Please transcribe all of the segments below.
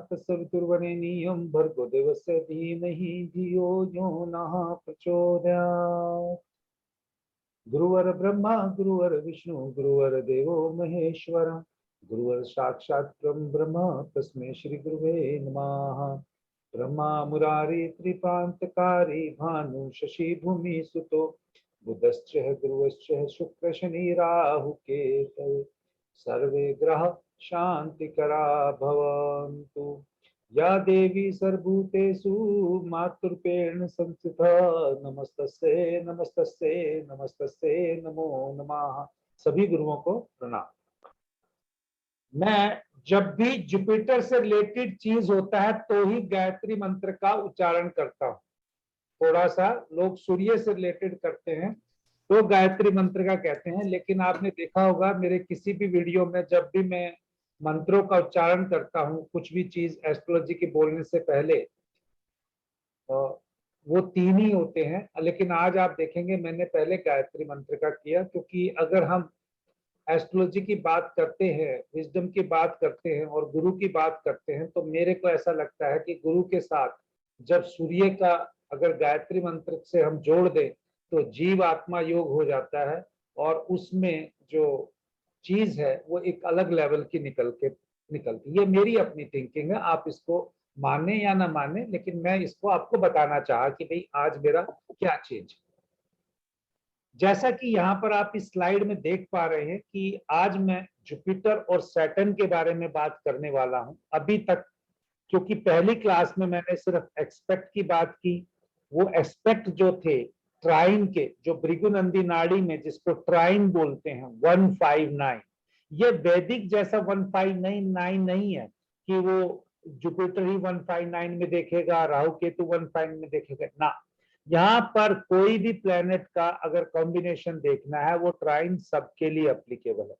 तत्सवितुर्वरेण्यं भर्गो देवस्य धीमहि धियो यो नः प्रचोदयात्। गुरुवर ब्रह्मा गुरुवर विष्णु गुरुवर देवो महेश्वर, गुरुवर साक्षात् परं ब्रह्म तस्मै श्री गुरुवे नमः। ब्रह्मा मुरारी त्रिपांतकारी भानु शशि भूमि सुतो, बुधश्च गुरुश्च शुक्र शनि राहु केतु, सर्वे ग्रह शांतिकरा भवन्तु। या देवी सर्वभूतेषु मातृरूपेण संस्थिता, नमस्तस्यै नमस्तस्यै नमस्तस्यै नमो नमः। सभी गुरुओं को प्रणाम। मैं जब भी जुपिटर से रिलेटेड चीज होता है तो ही गायत्री मंत्र का उच्चारण करता हूँ। थोड़ा सा लोग सूर्य से रिलेटेड करते हैं तो गायत्री मंत्र का कहते हैं, लेकिन आपने देखा होगा मेरे किसी भी वीडियो में जब भी मैं मंत्रों का उच्चारण करता हूँ, कुछ भी चीज एस्ट्रोलॉजी के बोलने से पहले, वो तीन ही होते हैं। लेकिन आज आप देखेंगे मैंने पहले गायत्री मंत्र का किया, क्योंकि अगर हम एस्ट्रोलॉजी की बात करते हैं, विजडम की बात करते हैं और गुरु की बात करते हैं, तो मेरे को ऐसा लगता है कि गुरु के साथ जब सूर्य का अगर गायत्री मंत्र से हम जोड़ दें तो जीव आत्मा योग हो जाता है, और उसमें जो चीज है वो एक अलग लेवल की निकलती। ये मेरी अपनी थिंकिंग है, आप इसको माने या ना माने, लेकिन मैं इसको आपको बताना चाहा कि भाई आज मेरा क्या चेंज। जैसा कि यहाँ पर आप इस स्लाइड में देख पा रहे हैं कि आज मैं जुपिटर और सैटर्न के बारे में बात करने वाला हूं। अभी तक क्योंकि पहली क्लास में मैंने सिर्फ एक्सपेक्ट की बात की, वो एक्सपेक्ट जो थे ट्राइन के, जो भृगुनंदी नाड़ी में जिसको ट्राइन बोलते हैं 159, ये वैदिक जैसा 159 नहीं है कि वो जुपिटर ही 159 में देखेगा, राहु केतु 159 में देखेगा ना। यहाँ पर कोई भी प्लेनेट का अगर कॉम्बिनेशन देखना है वो ट्राइन सबके लिए एप्लीकेबल है।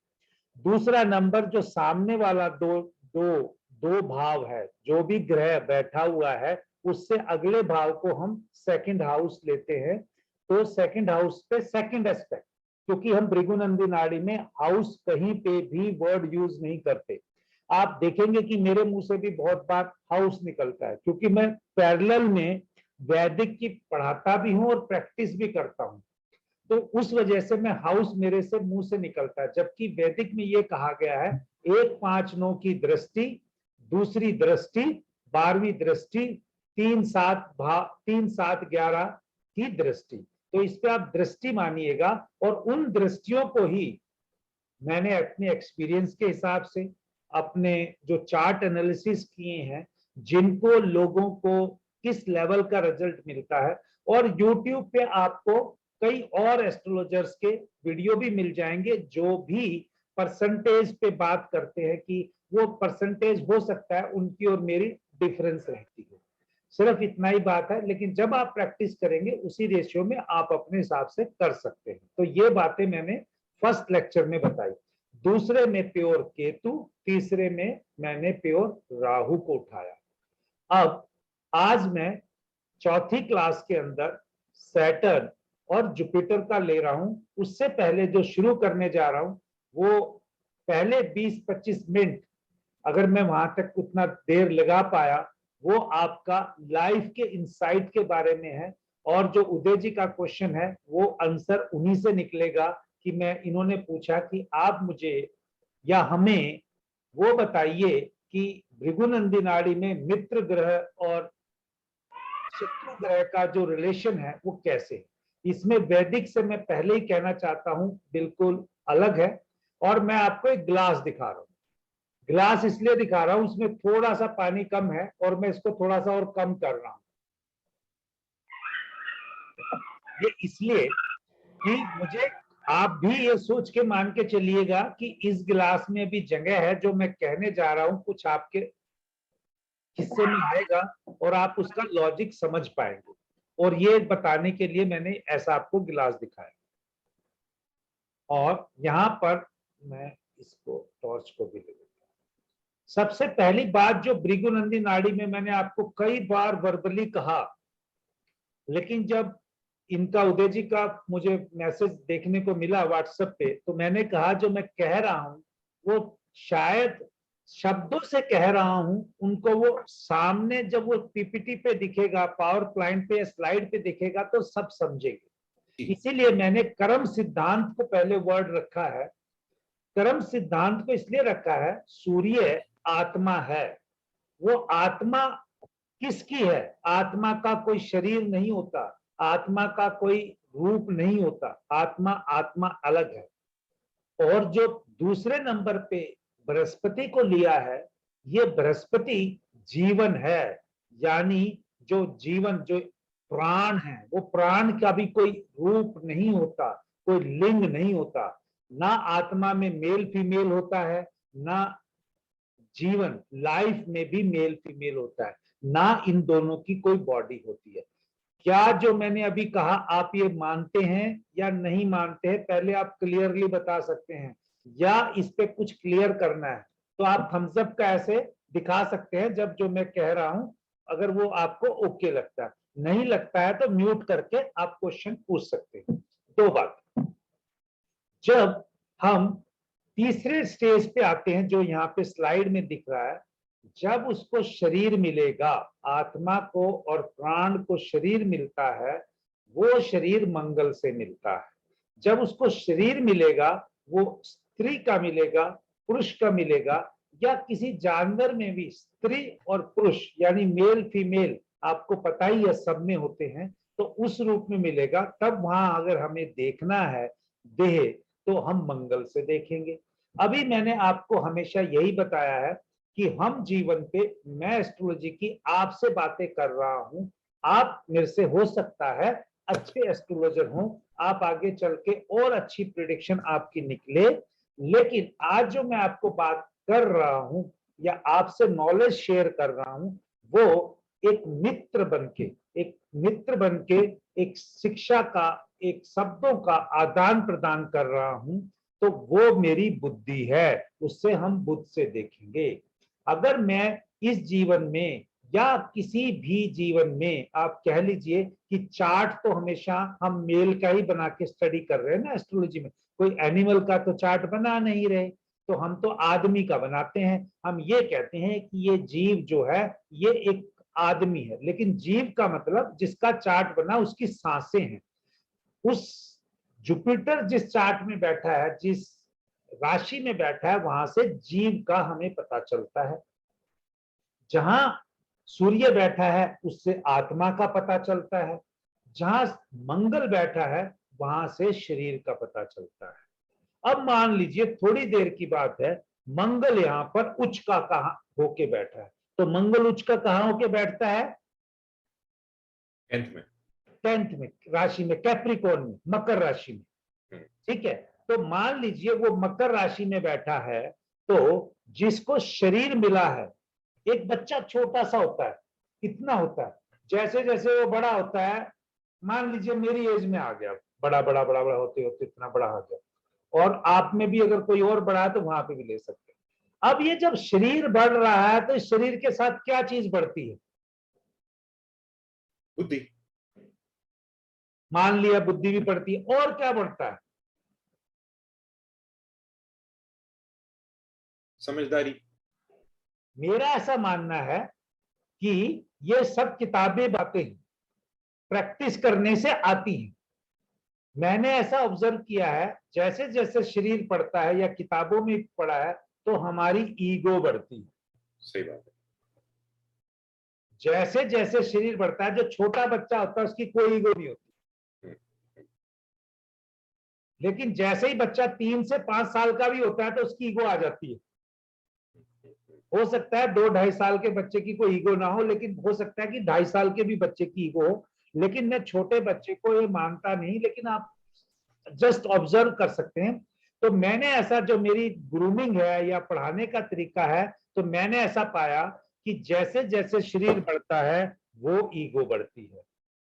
दूसरा नंबर जो सामने वाला दो भाव है, जो भी ग्रह बैठा हुआ है उससे अगले भाव को हम सेकंड हाउस लेते हैं, तो सेकंड हाउस पे सेकंड एस्पेक्ट, क्योंकि हम भृगुनंदी नाड़ी में हाउस कहीं पे भी वर्ड यूज नहीं करते। आप देखेंगे कि मेरे मुंह से भी बहुत बार हाउस निकलता है, क्योंकि मैं पैरेलल में वैदिक की पढ़ाता भी हूं और प्रैक्टिस भी करता हूं, तो उस वजह से मैं हाउस मेरे से मुंह से निकलता है। जबकि वैदिक में ये कहा गया है 1-5-9 की दृष्टि, दूसरी दृष्टि 12वीं दृष्टि, 3-7-11 की दृष्टि, तो इस पे आप दृष्टि मानिएगा। और उन दृष्टियों को ही मैंने अपने एक्सपीरियंस के हिसाब से, अपने जो चार्ट एनालिसिस किए हैं, जिनको लोगों को किस लेवल का रिजल्ट मिलता है, और YouTube पे आपको कई और एस्ट्रोलॉजर्स के वीडियो भी मिल जाएंगे जो भी परसेंटेज पे बात करते हैं कि वो परसेंटेज हो सकता है उनकी और मेरी डिफरेंस रहती है। सिर्फ इतना ही बात है, लेकिन जब आप प्रैक्टिस करेंगे उसी रेशियो में आप अपने हिसाब से कर सकते हैं। तो ये बातें मैंने फर्स्ट लेक्चर में बताई। दूसरे में प्योर केतु, तीसरे में मैंने प्योर राहु को उठाया। अब आज मैं चौथी क्लास के अंदर सैटर्न और जुपिटर का ले रहा हूं। उससे पहले जो शुरू करने जा रहा हूं वो पहले 20-25 मिनट, अगर मैं वहां तक उतना देर लगा पाया, वो आपका लाइफ के इंसाइट के बारे में है। और जो उदय जी का क्वेश्चन है वो आंसर उन्हीं से निकलेगा कि मैं, इन्होंने पूछा कि आप मुझे या हमें वो बताइए कि भृगुनंदी नाड़ी में मित्र ग्रह और शत्रु ग्रह का जो रिलेशन है वो कैसे है। इसमें वैदिक से मैं पहले ही कहना चाहता हूं बिल्कुल अलग है। और मैं आपको एक ग्लास दिखा रहा हूं। ग्लास इसलिए दिखा रहा हूं, उसमें थोड़ा सा पानी कम है और मैं इसको थोड़ा सा और कम कर रहा हूं। ये इसलिए कि मुझे, आप भी ये सोच के मान के चलिएगा कि इस गिलास में भी जगह है, जो मैं कहने जा रहा हूं कुछ आपके हिस्से में आएगा और आप उसका लॉजिक समझ पाएंगे। और ये बताने के लिए मैंने ऐसा आपको गिलास दिखाया। और यहां पर मैं इसको टॉर्च को भी ले लेता हूं। सबसे पहली बात, जो भृगुनंदी नाड़ी में मैंने आपको कई बार वर्बली कहा, लेकिन जब इनका, उदय जी का मुझे मैसेज देखने को मिला व्हाट्सएप पे, तो मैंने कहा जो मैं कह रहा हूं वो शायद शब्दों से कह रहा हूं, उनको वो सामने जब वो पीपीटी पे दिखेगा, पावर पॉइंट पे, स्लाइड पे दिखेगा तो सब समझेंगे। इसीलिए मैंने कर्म सिद्धांत को पहले वर्ड रखा है। कर्म सिद्धांत को इसलिए रखा है, सूर्य आत्मा है। वो आत्मा किसकी है? आत्मा का कोई शरीर नहीं होता, आत्मा का कोई रूप नहीं होता, आत्मा आत्मा अलग है। और जो दूसरे नंबर पे बृहस्पति को लिया है, ये बृहस्पति जीवन है। यानी जो जीवन, जो प्राण है, वो प्राण का भी कोई रूप नहीं होता, कोई लिंग नहीं होता। ना आत्मा में मेल फीमेल होता है, ना जीवन लाइफ में भी मेल फीमेल होता है, ना इन दोनों की कोई बॉडी होती है। क्या जो मैंने अभी कहा आप ये मानते हैं या नहीं मानते हैं? पहले आप क्लियरली बता सकते हैं, या इस पे कुछ क्लियर करना है तो आप थम्स अप का ऐसे दिखा सकते हैं जब जो मैं कह रहा हूं, अगर वो आपको ओके लगता है। नहीं लगता है तो म्यूट करके आप क्वेश्चन पूछ सकते हैं। दो बात, जब हम तीसरे स्टेज पे आते हैं, जो यहाँ पे स्लाइड में दिख रहा है, जब उसको शरीर मिलेगा, आत्मा को और प्राण को शरीर मिलता है, वो शरीर मंगल से मिलता है। जब उसको शरीर मिलेगा, वो स्त्री का मिलेगा, पुरुष का मिलेगा, या किसी जानवर में भी स्त्री और पुरुष यानी मेल फीमेल आपको पता ही है सब में होते हैं, तो उस रूप में मिलेगा। तब वहां अगर हमें देखना है देह, तो हम मंगल से देखेंगे। अभी मैंने आपको हमेशा यही बताया है कि हम जीवन पे, मैं एस्ट्रोलॉजी की आपसे बातें कर रहा हूं, आप मेरे से हो सकता है अच्छे एस्ट्रोलॉजर हो, आप आगे चल के और अच्छी प्रिडिक्शन आपकी निकले। लेकिन आज जो मैं आपको बात कर रहा हूं या आपसे नॉलेज शेयर कर रहा हूं, वो एक मित्र बनके, एक मित्र बनके, एक शिक्षा का, एक शब्दों का आदान प्रदान कर रहा हूं, तो वो मेरी बुद्धि है, उससे हम बुद्ध से देखेंगे। अगर मैं इस जीवन में या किसी भी जीवन में, आप कह लीजिए कि चार्ट तो हमेशा हम मेल का ही बना के स्टडी कर रहे हैं ना एस्ट्रोलॉजी में, कोई एनिमल का तो चार्ट बना नहीं रहे, तो हम तो आदमी का बनाते हैं। हम ये कहते हैं कि ये जीव जो है ये एक आदमी है, लेकिन जीव का मतलब जिसका चार्ट बना उसकी सांसें हैं। उस जुपिटर जिस चार्ट में बैठा है, जिस राशि में बैठा है, वहां से जीव का हमें पता चलता है। जहां सूर्य बैठा है उससे आत्मा का पता चलता है, जहां मंगल बैठा है वहां से शरीर का पता चलता है। अब मान लीजिए थोड़ी देर की बात है, मंगल यहाँ पर उच्च का कहा होके बैठा है, तो मंगल उच्च का कहां होके बैठता है? 10th में, 10th में राशि में, कैप्रिकॉर्न में, मकर राशि में। ठीक है, तो मान लीजिए वो मकर राशि में बैठा है, तो जिसको शरीर मिला है, एक बच्चा छोटा सा होता है, इतना होता है, जैसे जैसे वो बड़ा होता है, मान लीजिए मेरी एज में आ गया, बड़ा बड़ा बड़ा बड़ा होते होते इतना बड़ा आ गया, और आप में भी अगर कोई और बड़ा है तो वहां पे भी ले सकते हैं। अब ये जब शरीर बढ़ रहा है तो शरीर के साथ क्या चीज बढ़ती है? बुद्धि। मान लिया बुद्धि भी बढ़ती है, और क्या बढ़ता है? समझदारी। मेरा ऐसा मानना है कि ये सब किताबें बातें प्रैक्टिस करने से आती हैं। मैंने ऐसा ऑब्जर्व किया है, जैसे जैसे शरीर बढ़ता है या किताबों में पढ़ा है, तो हमारी ईगो बढ़ती है। सही बात है। जैसे जैसे शरीर बढ़ता है, जो छोटा बच्चा होता है उसकी कोई ईगो नहीं होती, लेकिन जैसे ही बच्चा 3 से 5 साल का भी होता है तो उसकी ईगो आ जाती है। हो सकता है 2-2.5 साल के बच्चे की कोई ईगो ना हो, लेकिन हो सकता है कि 2.5 साल के भी बच्चे की ईगो हो। लेकिन मैं छोटे बच्चे को ये मानता नहीं, लेकिन आप जस्ट ऑब्जर्व कर सकते हैं। तो मैंने ऐसा, जो मेरी ग्रूमिंग है या पढ़ाने का तरीका है, तो मैंने ऐसा पाया कि जैसे जैसे शरीर बढ़ता है वो ईगो बढ़ती है।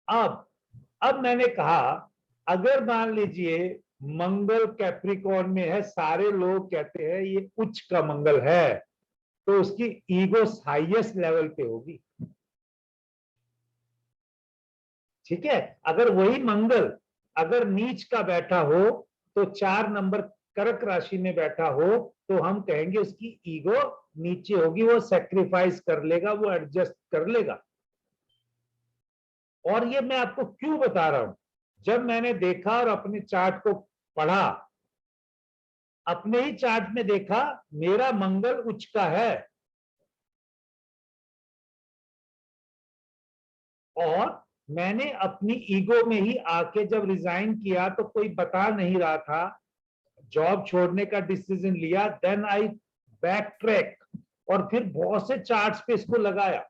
अब मैंने कहा, अगर मान लीजिए मंगल कैप्रिकॉर्न में है, सारे लोग कहते हैं ये उच्च का मंगल है, तो उसकी ईगो हाईएस्ट लेवल पे होगी। ठीक है, अगर वही मंगल अगर नीच का बैठा हो तो 4 नंबर कर्क राशि में बैठा हो तो हम कहेंगे उसकी ईगो नीचे होगी, वो सेक्रीफाइस कर लेगा, वो एडजस्ट कर लेगा। और ये मैं आपको क्यों बता रहा हूं, जब मैंने देखा और अपने चार्ट को पढ़ा, अपने ही चार्ट में देखा मेरा मंगल उच्च का है और मैंने अपनी ईगो में ही आके जब रिजाइन किया तो कोई बता नहीं रहा था, जॉब छोड़ने का डिसीजन लिया, देन आई बैक ट्रैक और फिर बहुत से चार्ट्स पे इसको लगाया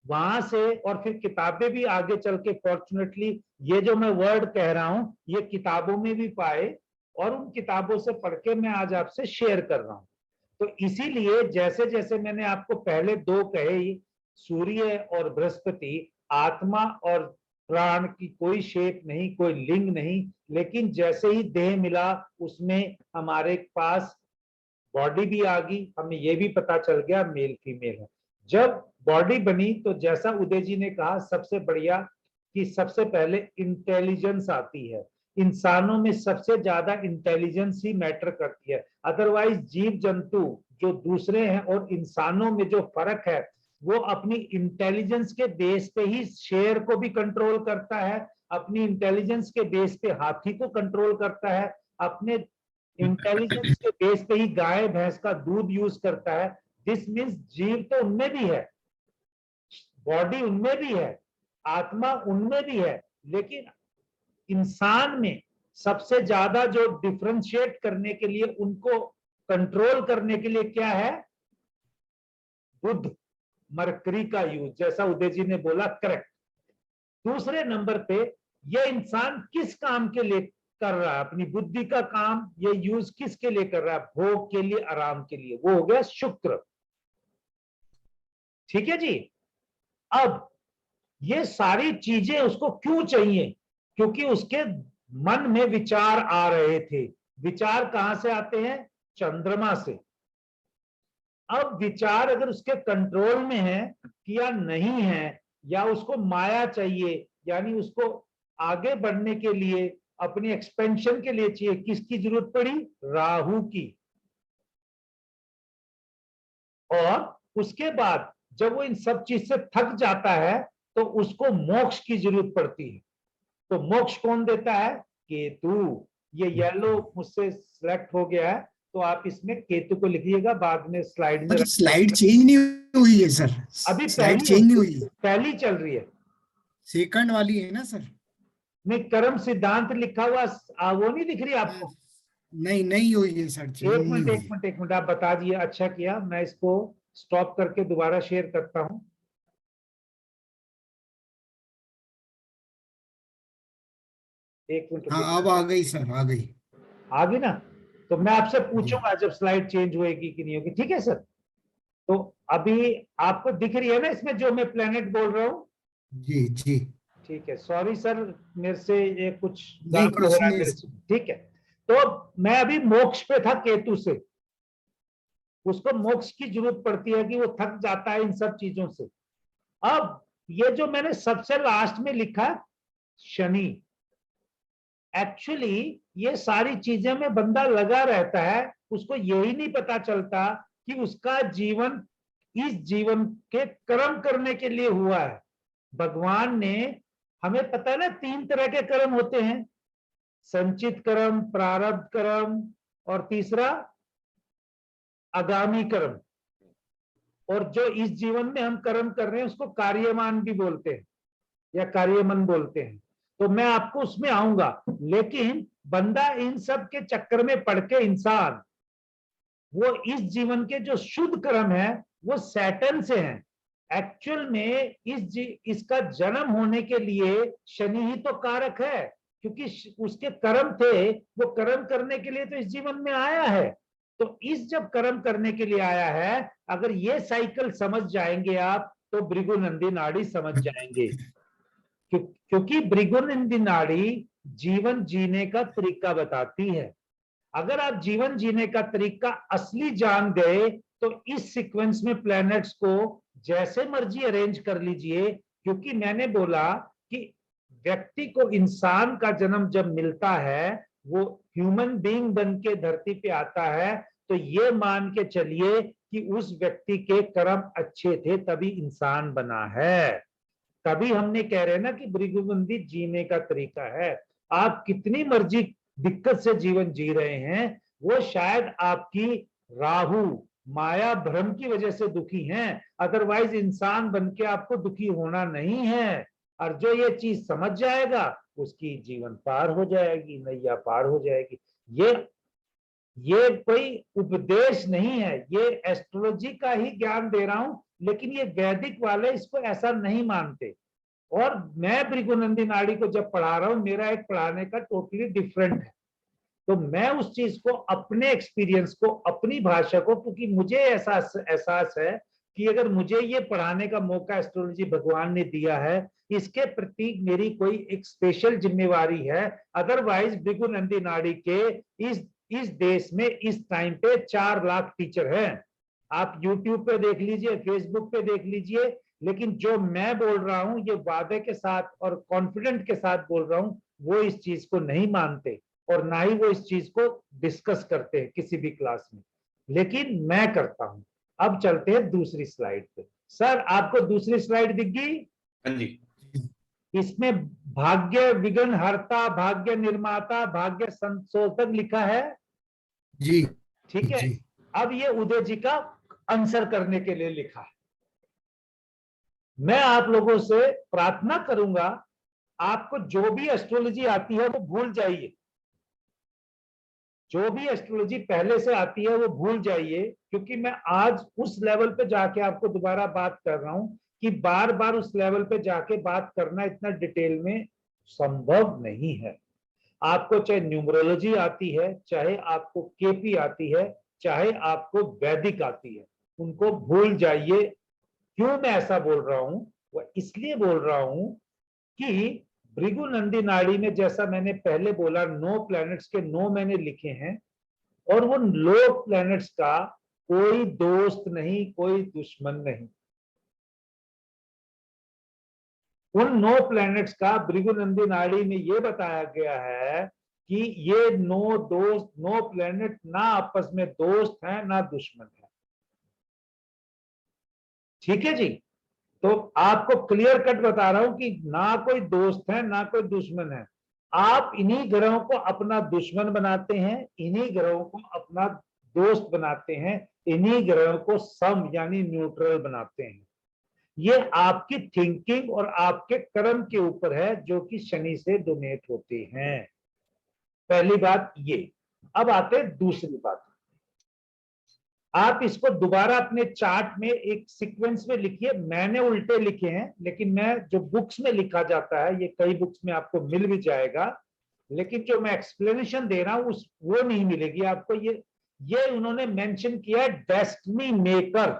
वहां से, और फिर किताबें भी आगे चल के फॉर्चुनेटली ये जो मैं वर्ड कह रहा हूं ये किताबों में भी पाए और उन किताबों से पढ़ के मैं आज आपसे शेयर कर रहा हूं। तो इसीलिए जैसे जैसे मैंने आपको पहले दो कहे, सूर्य और बृहस्पति, आत्मा और प्राण की कोई शेप नहीं, कोई लिंग नहीं, लेकिन जैसे ही देह मिला उसमें हमारे पास बॉडी भी आ गई, हमें यह भी पता चल गया मेल फीमेल है। जब बॉडी बनी तो जैसा उदय जी ने कहा सबसे बढ़िया कि सबसे पहले इंटेलिजेंस आती है, इंसानों में सबसे ज्यादा इंटेलिजेंस ही मैटर करती है। अदरवाइज जीव जंतु जो दूसरे हैं और इंसानों में जो फर्क है वो अपनी इंटेलिजेंस के बेस पे ही शेर को भी कंट्रोल करता है, अपनी इंटेलिजेंस के बेस पे हाथी को कंट्रोल करता है, अपने इंटेलिजेंस के बेस पे ही गाय भैंस का दूध यूज करता है। दिस मीन्स जीव तो उनमें भी है, बॉडी उनमें भी है, आत्मा उनमें भी है, लेकिन इंसान में सबसे ज्यादा जो डिफरेंशिएट करने के लिए, उनको कंट्रोल करने के लिए क्या है, बुध, मरकरी का यूज, जैसा उदय जी ने बोला करेक्ट। दूसरे नंबर पे ये इंसान किस काम के लिए कर रहा है, अपनी बुद्धि का काम ये यूज किसके लिए कर रहा है, भोग के लिए, आराम के लिए, वो हो गया शुक्र। ठीक है जी। अब ये सारी चीजें उसको क्यों चाहिए, क्योंकि उसके मन में विचार आ रहे थे। विचार कहां से आते हैं, चंद्रमा से। अब विचार अगर उसके कंट्रोल में है या नहीं है, या उसको माया चाहिए, यानी उसको आगे बढ़ने के लिए, अपनी एक्सपेंशन के लिए चाहिए, किसकी जरूरत पड़ी, राहु की। और उसके बाद जब वो इन सब चीज से थक जाता है तो उसको मोक्ष की जरूरत पड़ती है। तो मोक्ष कौन देता है, केतु। ये येलो मुझसे सिलेक्ट हो गया है तो आप इसमें केतु को लिखिएगा, बाद में स्लाइड में। स्लाइड चेंज नहीं हुई है सर, अभी स्लाइड चेंज नहीं हुई, पहली चल रही है, सेकंड वाली है ना सर। नहीं, कर्म सिद्धांत लिखा हुआ वो नहीं दिख रही आपको, नहीं नहीं हुई है सर, एक मिनट आप बता दिए, अच्छा किया, मैं इसको स्टॉप करके दोबारा शेयर करता हूं। एक मिनट। हाँ अब आ गई सर, आ गई, आ गई ना, तो मैं आपसे पूछूंगा जब स्लाइड चेंज होएगी कि नहीं होगी, ठीक है सर। तो अभी आपको दिख रही है ना इसमें जो मैं प्लेनेट बोल रहा हूँ, जी जी। ठीक है, सॉरी सर, मेरे से ये कुछ नहीं गड़बड़ हो कुछ रहा है नहीं मेरे से, ठीक है। तो मैं अभी मोक्ष पे था केतु से, उसको मोक्ष की जरूरत पड़ती है कि वो थक जाता है इन सब चीजों से। अब ये जो मैंने सबसे लास्ट में लिखा शनि, एक्चुअली ये सारी चीजें में बंदा लगा रहता है, उसको यही नहीं पता चलता कि उसका जीवन इस जीवन के कर्म करने के लिए हुआ है। भगवान ने हमें पता है ना, 3 तरह के कर्म होते हैं, संचित कर्म, प्रारब्ध कर्म और तीसरा आगामी कर्म। और जो इस जीवन में हम कर्म कर रहे हैं उसको कार्यमान भी बोलते हैं या कार्यमन बोलते हैं। तो मैं आपको उसमें आऊंगा, लेकिन बंदा इन सब के चक्कर में पड़ के इंसान, वो इस जीवन के जो शुद्ध कर्म है वो सैटर्न से हैं। एक्चुअल में इसका जन्म होने के लिए शनि ही तो कारक है, क्योंकि उसके कर्म थे, वो कर्म करने के लिए तो इस जीवन में आया है। तो इस जब कर्म करने के लिए आया है, अगर ये साइकिल समझ जाएंगे आप तो भृगुनंदी नाड़ी समझ जाएंगे, क्योंकि भृगुनंदी नाड़ी जीवन जीने का तरीका बताती है। अगर आप जीवन जीने का तरीका असली जान गए तो इस सीक्वेंस में प्लैनेट्स को जैसे मर्जी अरेंज कर लीजिए, क्योंकि मैंने बोला कि व्यक्ति को, इंसान का जन्म जब मिलता है वो ह्यूमन बीइंग बन के धरती पे आता है, तो ये मान के चलिए कि उस व्यक्ति के कर्म अच्छे थे तभी इंसान बना है। तभी हमने कह रहे हैं ना कि भृगुबंदी जीने का तरीका है। आप कितनी मर्जी दिक्कत से जीवन जी रहे हैं, वो शायद आपकी राहु माया भ्रम की वजह से दुखी हैं, अदरवाइज इंसान बन के आपको दुखी होना नहीं है। और जो ये चीज समझ जाएगा उसकी जीवन पार हो जाएगी, नैया पार हो जाएगी। ये कोई उपदेश नहीं है, ये एस्ट्रोलॉजी का ही ज्ञान दे रहा हूं, लेकिन ये वैदिक वाले इसको ऐसा नहीं मानते। और मैं भृगुनंदी नाड़ी को जब पढ़ा रहा हूं, मेरा एक पढ़ाने का टोटली डिफरेंट है। तो मैं उस चीज को, अपने एक्सपीरियंस को, अपनी भाषा को, क्योंकि मुझे एहसास है कि अगर मुझे ये पढ़ाने का मौका एस्ट्रोलॉजी भगवान ने दिया है, इसके प्रति मेरी कोई एक स्पेशल जिम्मेवारी है। अदरवाइज भृगुनंदी नाड़ी के इस देश में इस टाइम पे 4 लाख टीचर हैं। आप YouTube पे देख लीजिए, फेसबुक पे देख लीजिए, लेकिन जो मैं बोल रहा हूं ये वादे के साथ और कॉन्फिडेंट के साथ बोल रहा हूं, वो इस चीज को नहीं मानते और ना ही वो इस चीज को डिस्कस करते हैं किसी भी क्लास में, लेकिन मैं करता हूं। अब चलते हैं दूसरी स्लाइड पे। सर आपको दूसरी स्लाइड दिख गई? हाँ जी। इसमें भाग्य विघ्न हरता, भाग्य निर्माता, भाग्य संशोधक लिखा है। जी ठीक है। जी अब ये उदय जी का आंसर करने के लिए लिखा है। मैं आप लोगों से प्रार्थना करूंगा, आपको जो भी एस्ट्रोलॉजी आती है वो भूल जाइए। जो भी एस्ट्रोलॉजी पहले से आती है वो भूल जाइए, क्योंकि मैं आज उस लेवल पे जाके आपको दोबारा बात कर रहा हूं कि बार बार उस लेवल पे जाके बात करना इतना डिटेल में संभव नहीं है। आपको चाहे न्यूमरोलॉजी आती है, चाहे आपको केपी आती है, चाहे आपको वैदिक आती है, उनको भूल जाइए। क्यों मैं ऐसा बोल रहा हूं? वो इसलिए बोल रहा हूं कि भृगुनंदी नाड़ी में, जैसा मैंने पहले बोला, 9 प्लैनेट्स के 9 मैंने लिखे हैं, और वो 9 प्लैनेट्स का कोई दोस्त नहीं, कोई दुश्मन नहीं। उन 9 प्लैनेट्स का भृगुनंदी नाड़ी में ये बताया गया है कि ये 9 दोस्त, 9 प्लैनेट ना आपस में दोस्त हैं ना दुश्मन है। ठीक है जी। तो आपको क्लियर कट बता रहा हूं कि ना कोई दोस्त है ना कोई दुश्मन है। आप इन्हीं ग्रहों को अपना दुश्मन बनाते हैं, इन्हीं ग्रहों को अपना दोस्त बनाते हैं, इन्हीं ग्रहों को सम यानी न्यूट्रल बनाते हैं। ये आपकी थिंकिंग और आपके कर्म के ऊपर है, जो कि शनि से डोनेट होते हैं। पहली बात ये। अब आते हैं दूसरी बात। आप इसको दोबारा अपने चार्ट में एक सीक्वेंस में लिखिए। मैंने उल्टे लिखे हैं, लेकिन मैं जो बुक्स में लिखा जाता है, ये कई बुक्स में आपको मिल भी जाएगा, लेकिन जो मैं एक्सप्लेनेशन दे रहा हूं वो नहीं मिलेगी आपको। ये उन्होंने मेंशन किया है destiny maker.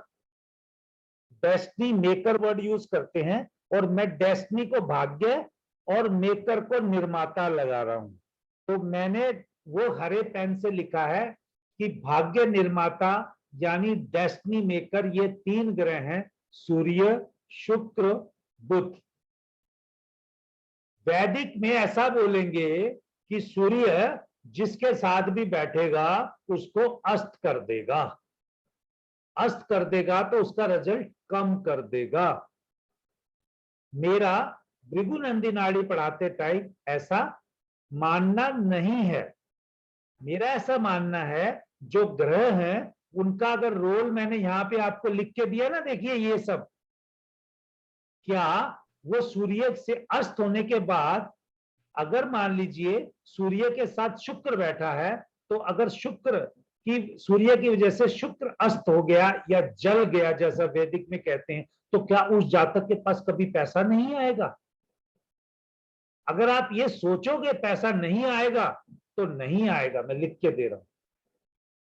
Destiny maker word use करते हैं, और मैं डेस्टिनी को भाग्य और मेकर को निर्माता लगा रहा हूं। तो मैंने वो हरे पेन से लिखा है कि भाग्य निर्माता यानी डेस्टिनी मेकर ये 3 ग्रह हैं, सूर्य, शुक्र, बुध। वैदिक में ऐसा बोलेंगे कि सूर्य जिसके साथ भी बैठेगा उसको अस्त कर देगा। अस्त कर देगा तो उसका रिजल्ट कम कर देगा। मेरा भृगुनंदी नाड़ी पढ़ाते टाइम ऐसा मानना नहीं है। मेरा ऐसा मानना है जो ग्रह हैं उनका अगर रोल मैंने यहां पे आपको लिख के दिया ना, देखिए ये सब, क्या वो सूर्य से अस्त होने के बाद, अगर मान लीजिए सूर्य के साथ शुक्र बैठा है, तो अगर शुक्र की, सूर्य की वजह से शुक्र अस्त हो गया या जल गया जैसा वैदिक में कहते हैं, तो क्या उस जातक के पास कभी पैसा नहीं आएगा? अगर आप ये सोचोगे पैसा नहीं आएगा, तो नहीं आएगा। मैं लिख के दे रहा हूं।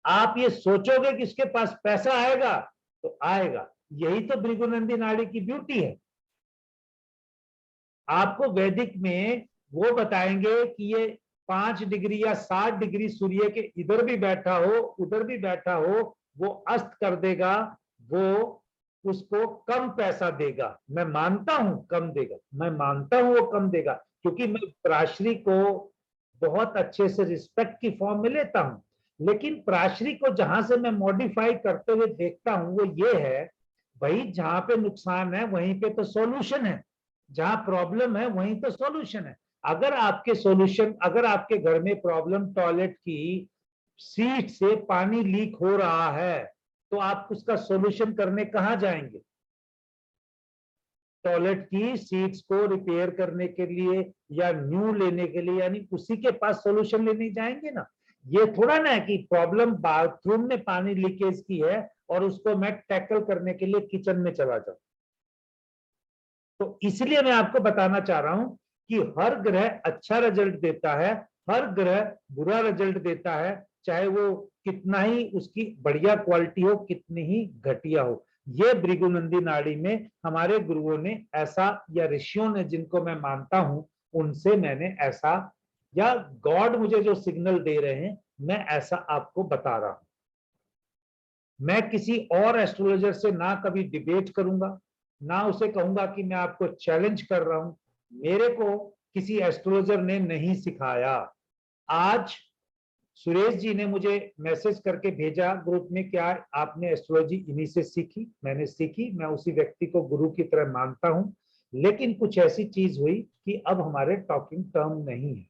आप ये सोचोगे कि इसके पास पैसा आएगा, तो आएगा। यही तो भृगुनंदी नाड़ी की ब्यूटी है। आपको वैदिक में वो बताएंगे कि ये 5 डिग्री या 60 डिग्री सूर्य के इधर भी बैठा हो, उधर भी बैठा हो, वो अस्त कर देगा, वो उसको कम पैसा देगा। मैं मानता हूं कम देगा, मैं मानता हूं वो कम देगा, क्योंकि मैं पराशरी को बहुत अच्छे से रिस्पेक्ट की फॉर्म में लेता हूं, लेकिन प्राश्री को जहां से मैं मॉडिफाई करते हुए देखता हूं वो ये है, भाई जहां पे नुकसान है वहीं पे तो सॉल्यूशन है, जहां प्रॉब्लम है वहीं तो सॉल्यूशन है। अगर आपके घर में प्रॉब्लम टॉयलेट की सीट से पानी लीक हो रहा है, तो आप उसका सॉल्यूशन करने कहां जाएंगे? टॉयलेट की सीट्स को रिपेयर करने के लिए या न्यू लेने के लिए, यानी उसी के पास सॉल्यूशन लेने जाएंगे ना। ये थोड़ा ना है कि प्रॉब्लम बाथरूम में पानी लीकेज की है और उसको मैं टैकल करने के लिए किचन में चला जाऊं। तो इसलिए मैं आपको बताना चाह रहा हूं कि हर ग्रह अच्छा रिजल्ट देता है, हर ग्रह बुरा रिजल्ट देता है, चाहे वो कितना ही उसकी बढ़िया क्वालिटी हो, कितनी ही घटिया हो। ये भृगुनंदी नाड़ी में हमारे गुरुओं ने ऐसा, या ऋषियों ने जिनको मैं मानता हूं उनसे मैंने ऐसा, या गॉड मुझे जो सिग्नल दे रहे हैं मैं ऐसा आपको बता रहा हूं। मैं किसी और एस्ट्रोलॉजर से ना कभी डिबेट करूंगा, ना उसे कहूंगा कि मैं आपको चैलेंज कर रहा हूं। मेरे को किसी एस्ट्रोलॉजर ने नहीं सिखाया। आज सुरेश जी ने मुझे मैसेज करके भेजा ग्रुप में, क्या आपने एस्ट्रोलॉजी इन्हीं से सीखी? मैंने सीखी, मैं उसी व्यक्ति को गुरु की तरह मानता हूं, लेकिन कुछ ऐसी चीज हुई कि अब हमारे टॉकिंग टर्म नहीं है,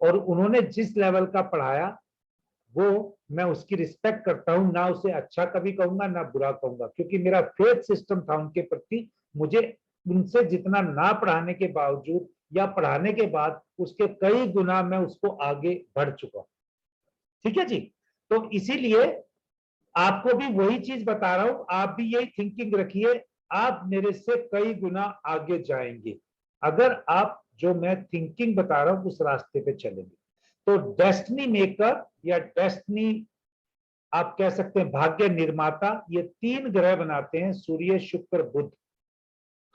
और उन्होंने जिस लेवल का पढ़ाया वो मैं उसकी रिस्पेक्ट करता हूं, ना उसे अच्छा कभी कहूंगा ना बुरा कहूंगा, क्योंकि मेरा फेथ सिस्टम था उनके प्रति। मुझे उनसे जितना ना पढ़ाने के बावजूद या पढ़ाने के बाद उसके कई गुना मैं उसको आगे बढ़ चुका। ठीक है जी। तो इसीलिए आपको भी वही चीज बता रहा हूं, आप भी यही थिंकिंग रखिए, आप मेरे से कई गुना आगे जाएंगे अगर आप जो मैं थिंकिंग बता रहा हूं उस रास्ते पे चलेंगे। तो डेस्टिनी मेकर या डेस्टिनी, आप कह सकते हैं भाग्य निर्माता, ये 3 ग्रह बनाते हैं, सूर्य शुक्र बुध।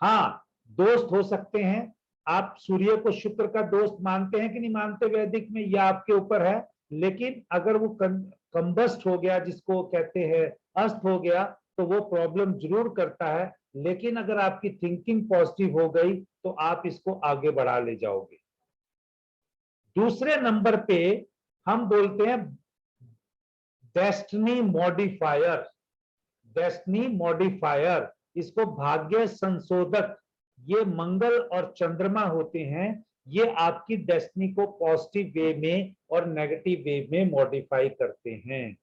हाँ, दोस्त हो सकते हैं, आप सूर्य को शुक्र का दोस्त मानते हैं कि नहीं मानते वैदिक में, यह आपके ऊपर है। लेकिन अगर वो कंबस्ट हो गया, जिसको कहते हैं अस्त हो गया, तो वो प्रॉब्लम जरूर करता है। लेकिन अगर आपकी थिंकिंग पॉजिटिव हो गई तो आप इसको आगे बढ़ा ले जाओगे। दूसरे नंबर पे हम बोलते हैं डेस्टिनी मॉडिफायर। डेस्टिनी मॉडिफायर, इसको भाग्य संशोधक, ये मंगल और चंद्रमा होते हैं। ये आपकी डेस्टिनी को पॉजिटिव वे में और नेगेटिव वे में मॉडिफाई करते हैं।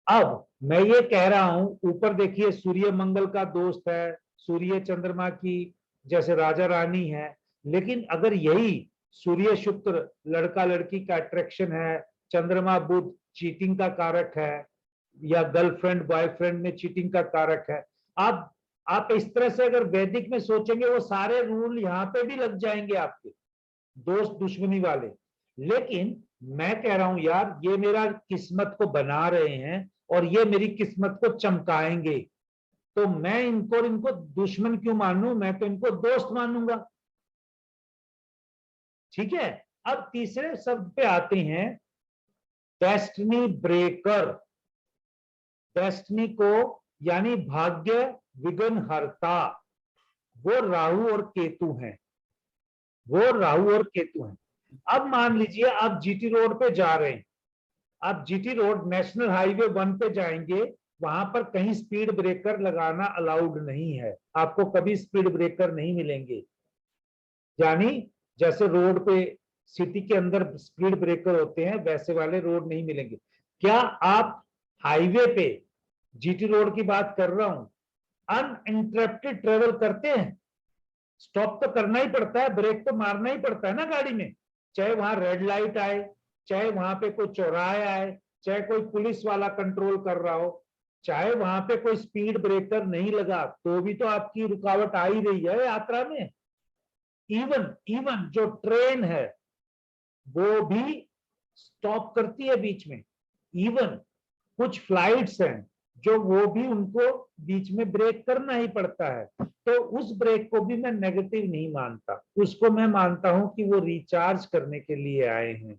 अब मैं ये कह रहा हूं, ऊपर देखिए सूर्य मंगल का दोस्त है, सूर्य चंद्रमा की जैसे राजा रानी है, लेकिन अगर यही सूर्य शुक्र लड़का लड़की का अट्रैक्शन है, चंद्रमा बुध चीटिंग का कारक है, या गर्लफ्रेंड बॉयफ्रेंड में चीटिंग का कारक है, आप इस तरह से अगर वैदिक में सोचेंगे वो सारे रूल यहां पे भी लग जाएंगे आपके, दोस्त दुश्मनी वाले। लेकिन मैं कह रहा हूं यार, ये मेरा किस्मत को बना रहे हैं और ये मेरी किस्मत को चमकाएंगे, तो मैं इनको दुश्मन क्यों मानूं, मैं तो इनको दोस्त मानूंगा। ठीक है। अब तीसरे शब्द पे आते हैं, डेस्टिनी ब्रेकर। डेस्टिनी को यानी भाग्य विघ्न हरता, वो राहु और केतु हैं, वो राहु और केतु हैं। अब मान लीजिए आप जीटी रोड पे जा रहे हैं, आप जीटी रोड नेशनल हाईवे 1 पे जाएंगे, वहां पर कहीं स्पीड ब्रेकर लगाना अलाउड नहीं है, आपको कभी स्पीड ब्रेकर नहीं मिलेंगे। यानी जैसे रोड पे सिटी के अंदर स्पीड ब्रेकर होते हैं वैसे वाले रोड नहीं मिलेंगे। क्या आप हाईवे पे, जीटी रोड की बात कर रहा हूं, अनइंटरप्टेड ट्रेवल करते हैं? स्टॉप तो करना ही पड़ता है, ब्रेक तो मारना ही पड़ता है ना गाड़ी में, चाहे वहां रेड लाइट आए, चाहे वहां पे कोई चौराहे आए, चाहे कोई पुलिस वाला कंट्रोल कर रहा हो, चाहे वहां पे कोई स्पीड ब्रेकर नहीं लगा, तो भी तो आपकी रुकावट आ ही रही है यात्रा में। इवन जो ट्रेन है वो भी स्टॉप करती है बीच में। इवन कुछ फ्लाइट्स हैं जो वो भी उनको बीच में ब्रेक करना ही पड़ता है, तो उस ब्रेक को भी मैं नेगेटिव नहीं मानता, उसको मैं मानता हूं कि वो रिचार्ज करने के लिए आए हैं।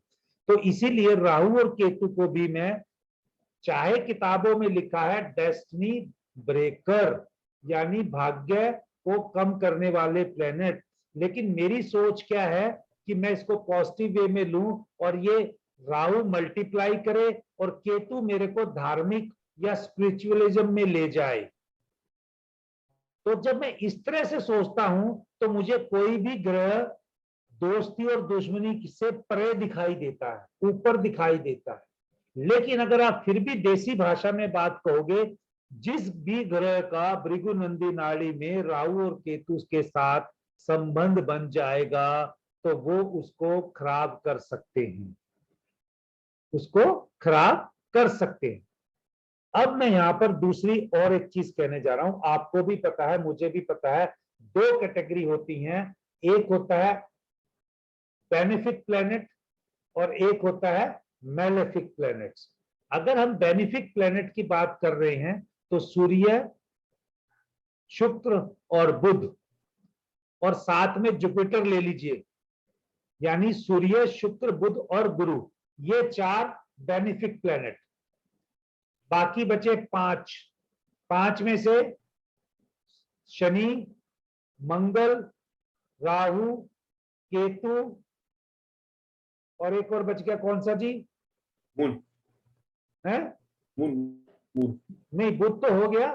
तो इसीलिए राहु और केतु को भी मैं, चाहे किताबों में लिखा है डेस्टिनी ब्रेकर यानी भाग्य को कम करने वाले प्लेनेट, लेकिन मेरी सोच क्या है कि मैं इसको पॉजिटिव वे में लूं और ये राहु मल्टीप्लाई करे और केतु मेरे को धार्मिक या स्पिरिचुअलिज्म में ले जाए। तो जब मैं इस तरह से सोचता हूं तो मुझे कोई भी ग्रह दोस्ती और दुश्मनी से परे दिखाई देता है, ऊपर दिखाई देता है। लेकिन अगर आप फिर भी देसी भाषा में बात कहोगे, जिस भी ग्रह का भृगुनंदी नाड़ी में राहु और केतु के साथ संबंध बन जाएगा तो वो उसको खराब कर सकते हैं, उसको खराब कर सकते हैं। अब मैं यहां पर दूसरी और एक चीज कहने जा रहा हूं, आपको भी पता है, मुझे भी पता है, दो कैटेगरी होती हैं, एक होता है बेनिफिक प्लैनेट और एक होता है मैलेफिक प्लैनेट्स। अगर हम बेनिफिक प्लैनेट की बात कर रहे हैं तो सूर्य, शुक्र और बुध, और साथ में जुपिटर ले लीजिए, यानी सूर्य, शुक्र, बुध और गुरु, ये 4 बेनिफिक प्लैनेट। बाकी बचे 5 में से शनि, मंगल, राहु, केतु और एक और बच गया, कौन सा जी? मून। है मून। मून नहीं, बुध तो हो गया।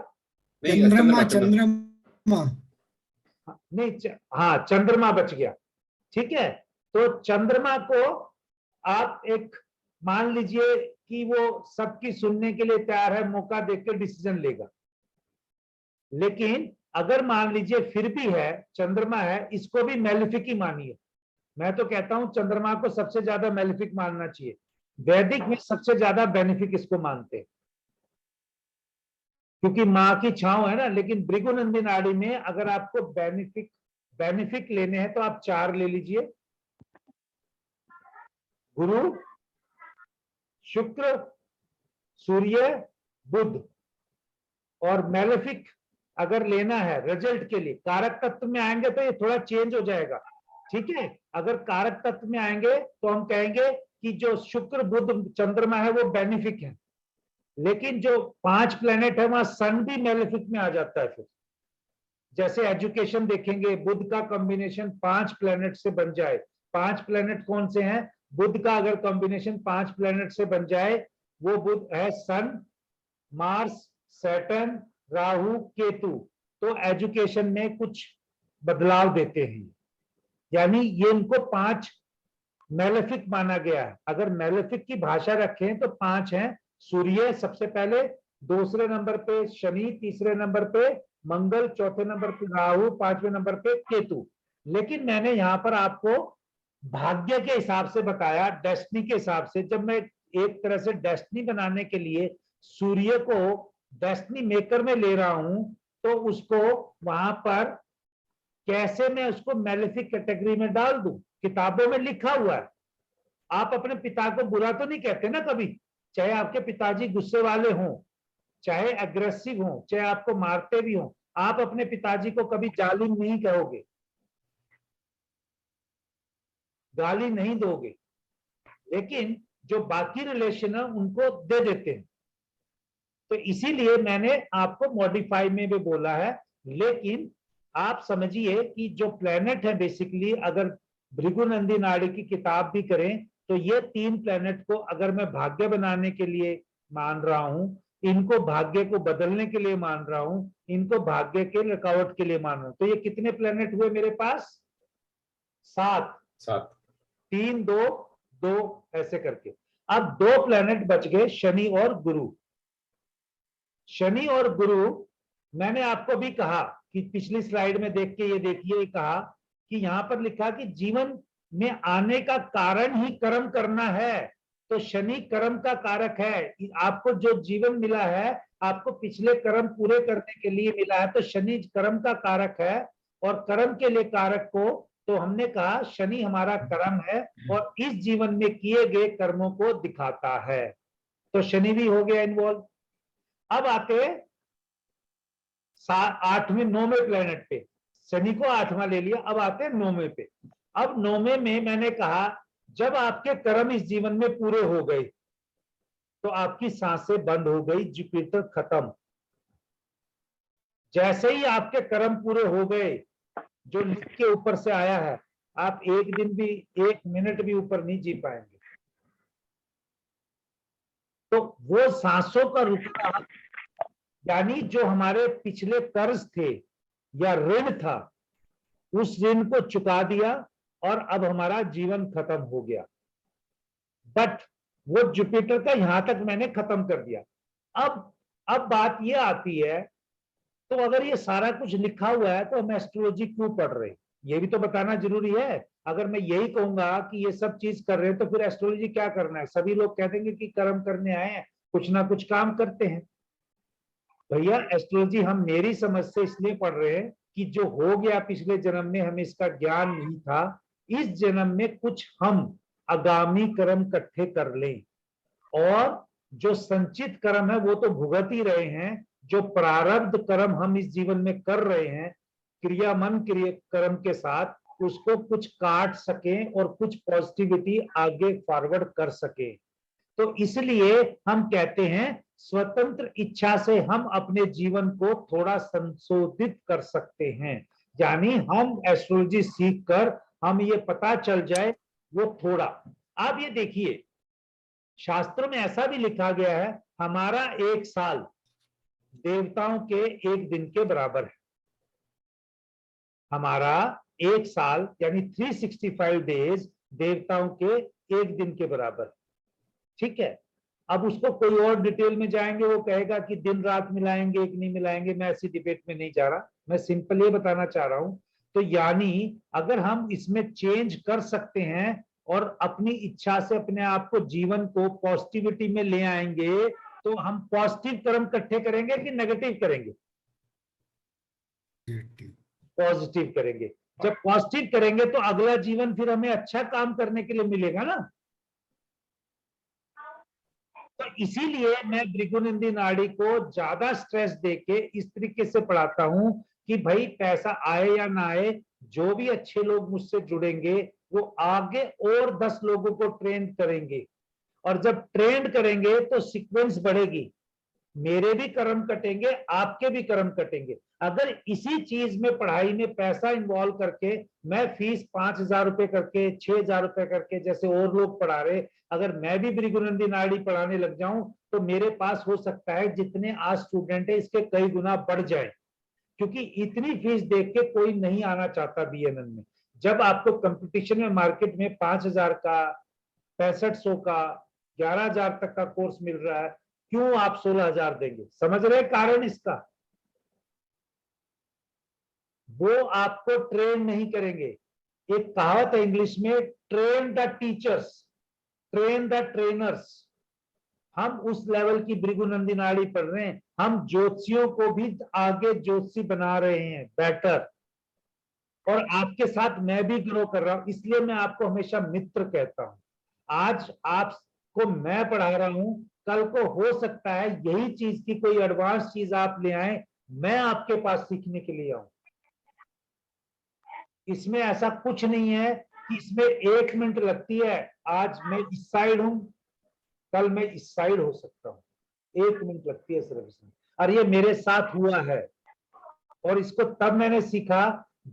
नहीं, चंद्रमा चंद्रमा। चंद्रमा नहीं, हाँ, चंद्रमा बच गया। ठीक है, तो चंद्रमा को आप एक मान लीजिए कि वो सबकी सुनने के लिए तैयार है, मौका देकर डिसीजन लेगा। लेकिन अगर मान लीजिए फिर भी है, चंद्रमा है, इसको भी मैलेफिक ही मानिए। मैं तो कहता हूं चंद्रमा को सबसे ज्यादा मैलेफिक मानना चाहिए। वैदिक में सबसे ज्यादा बेनिफिक इसको मानते हैं, क्योंकि माँ की छांव है ना। लेकिन भृगुनंदी नाड़ी में अगर आपको बेनिफिक लेने हैं तो आप 4 ले लीजिए, गुरु, शुक्र, सूर्य, बुध। और मैलेफिक अगर लेना है रिजल्ट के लिए, कारक तत्व में आएंगे तो ये थोड़ा चेंज हो जाएगा। ठीक है, अगर कारक तत्व में आएंगे तो हम कहेंगे कि जो शुक्र, बुध, चंद्रमा है वो बेनिफिक है। लेकिन जो 5 प्लेनेट है वहां सन भी मैलेफिक में आ जाता है। फिर जैसे एजुकेशन देखेंगे, बुध का कॉम्बिनेशन 5 प्लेनेट से बन जाए। 5 प्लेनेट कौन से हैं? बुध का अगर कॉम्बिनेशन 5 प्लेनेट से बन जाए, वो बुध है सन, मार्स, सैटर्न, राहु, केतु। तो एजुकेशन में कुछ बदलाव देते हैं, यानी ये इनको 5 मैलेफिक माना गया है। अगर मैलेफिक की भाषा रखें तो 5 हैं। सूर्य सबसे पहले, दूसरे नंबर पे शनि, तीसरे नंबर पे मंगल, चौथे नंबर पे राहु, 5वें नंबर पे केतु। लेकिन मैंने यहां पर आपको भाग्य के हिसाब से बताया, डेस्टिनी के हिसाब से। जब मैं एक तरह से डेस्टिनी बनाने के लिए सूर्य को डेस्टिनी मेकर में ले रहा हूं तो उसको वहां पर कैसे मैं उसको मैलेफिक कैटेगरी में डाल दूं? किताबों में लिखा हुआ है। आप अपने पिता को बुरा तो नहीं कहते ना कभी, चाहे आपके पिताजी गुस्से वाले हों, चाहे एग्रेसिव हों, चाहे आपको मारते भी हों, आप अपने पिताजी को कभी जालिम नहीं कहोगे, गाली नहीं दोगे। लेकिन जो बाकी रिलेशन है उनको दे देते हैं। तो इसीलिए मैंने आपको मॉडिफाई में भी बोला है। लेकिन आप समझिए कि जो प्लेनेट है बेसिकली, अगर भृगुनंदी नाड़ी की किताब भी करें तो ये 3 प्लेनेट को अगर मैं भाग्य बनाने के लिए मान रहा हूं, इनको भाग्य को बदलने के लिए मान रहा हूं, इनको भाग्य के रुकावट के लिए मान रहा हूं, तो ये कितने प्लेनेट हुए मेरे पास? 7। 3, 2, 2 ऐसे करके। अब 2 प्लेनेट बच गए, शनि और गुरु। शनि और गुरु मैंने आपको भी कहा कि पिछली स्लाइड में देख के ये देखिए, कहा कि यहां पर लिखा कि जीवन में आने का कारण ही कर्म करना है। तो शनि कर्म का कारक है। आपको जो जीवन मिला है आपको पिछले कर्म पूरे करने के लिए मिला है, तो शनि कर्म का कारक है। और कर्म के लिए कारक को तो हमने कहा शनि हमारा कर्म है और इस जीवन में किए गए कर्मों को दिखाता है। तो शनि भी हो गया इन्वॉल्व। अब आते 8वें 9वें प्लेनेट पे, शनि को 8वां ले लिया, अब आते हैं 9वें पे। अब 9वें में मैंने कहा जब आपके कर्म इस जीवन में पूरे हो गए तो आपकी सांसें बंद हो गई, जुपिटर खत्म। जैसे ही आपके कर्म पूरे हो गए, जो लिख के ऊपर से आया है, आप एक दिन भी, एक मिनट भी ऊपर नहीं जी पाएंगे। तो वो सांसों का रुकना, यानी जो हमारे पिछले कर्ज थे या ऋण था, उस ऋण को चुका दिया और अब हमारा जीवन खत्म हो गया। बट वो जुपिटर का यहां तक मैंने खत्म कर दिया। अब बात ये आती है, तो अगर ये सारा कुछ लिखा हुआ है तो हम एस्ट्रोलॉजी क्यों पढ़ रहे हैं, ये भी तो बताना जरूरी है। अगर मैं यही कहूंगा कि ये सब चीज कर रहे हैं तो फिर एस्ट्रोलॉजी क्या करना है? सभी लोग कह देंगे कि कर्म करने आए हैं, कुछ ना कुछ काम करते हैं। भैया एस्ट्रोलॉजी हम मेरी समझ से इसलिए पढ़ रहे हैं कि जो हो गया पिछले जन्म में हमें इसका ज्ञान नहीं था, इस जन्म में कुछ हम आगामी कर्म इकट्ठे कर लें, और जो संचित कर्म है वो तो भुगत ही रहे हैं, जो प्रारब्ध कर्म हम इस जीवन में कर रहे हैं क्रियामन क्रिया कर्म के साथ, उसको कुछ काट सकें और कुछ पॉजिटिविटी आगे फॉरवर्ड कर सके। तो इसलिए हम कहते हैं स्वतंत्र इच्छा से हम अपने जीवन को थोड़ा संशोधित कर सकते हैं। यानी हम एस्ट्रोलॉजी सीखकर हम ये पता चल जाए वो थोड़ा। आप ये देखिए, शास्त्रों में ऐसा भी लिखा गया है, हमारा एक साल देवताओं के एक दिन के बराबर है। हमारा एक साल यानी 365 डेज देवताओं के एक दिन के बराबर, ठीक है। अब उसको कोई और डिटेल में जाएंगे, वो कहेगा कि दिन रात मिलाएंगे कि नहीं मिलाएंगे, मैं ऐसी डिबेट में नहीं जा रहा, मैं सिंपल ये बताना चाह रहा हूं। तो यानी अगर हम इसमें चेंज कर सकते हैं और अपनी इच्छा से अपने आप को, जीवन को पॉजिटिविटी में ले आएंगे, तो हम पॉजिटिव कर्म इकट्ठे करेंगे कि नेगेटिव करेंगे? पॉजिटिव करेंगे। जब पॉजिटिव करेंगे तो अगला जीवन फिर हमें अच्छा काम करने के लिए मिलेगा ना। तो इसीलिए मैं भृगुनंदी नाड़ी को ज्यादा स्ट्रेस देके इस तरीके से पढ़ाता हूं कि भाई पैसा आए या ना आए, जो भी अच्छे लोग मुझसे जुड़ेंगे वो आगे और 10 लोगों को ट्रेन करेंगे, और जब ट्रेन करेंगे तो सीक्वेंस बढ़ेगी, मेरे भी कर्म कटेंगे, आपके भी कर्म कटेंगे। अगर इसी चीज में, पढ़ाई में पैसा इन्वॉल्व करके मैं फीस 5,000 रुपए करके, 6,000 रुपए करके, जैसे और लोग पढ़ा रहे, अगर मैं भी भृगुनंदी नाड़ी पढ़ाने लग जाऊं तो मेरे पास हो सकता है जितने आज स्टूडेंट है इसके कई गुना बढ़ जाए, क्योंकि इतनी फीस देख के कोई नहीं आना चाहता बीएनएन में। जब आपको कंपटीशन में मार्केट में 5,000 का, 6500 का, 11,000 तक का कोर्स मिल रहा है, क्यों आप 16,000 देंगे? समझ रहे कारण इसका? वो आपको ट्रेन नहीं करेंगे। एक कहावत है इंग्लिश में, train the teachers, train the trainers. हम उस लेवल की भृगुनंदी नाड़ी पढ़ रहे हैं, हम ज्योतिषियों को भी आगे ज्योतिषी बना रहे हैं, बेटर। और आपके साथ मैं भी ग्रो कर रहा हूं, इसलिए मैं आपको हमेशा मित्र कहता हूं। आज आपको मैं पढ़ा रहा हूं, कल को हो सकता है यही चीज की कोई एडवांस चीज आप ले आए, मैं आपके पास सीखने के लिए आऊं। इसमें ऐसा कुछ नहीं है कि इसमें 1 मिनट लगती है, आज मैं इस साइड हूं, कल मैं इस साइड हो सकता हूं, 1 मिनट लगती है सिर्फ इसमें। और ये मेरे साथ हुआ है, और इसको तब मैंने सीखा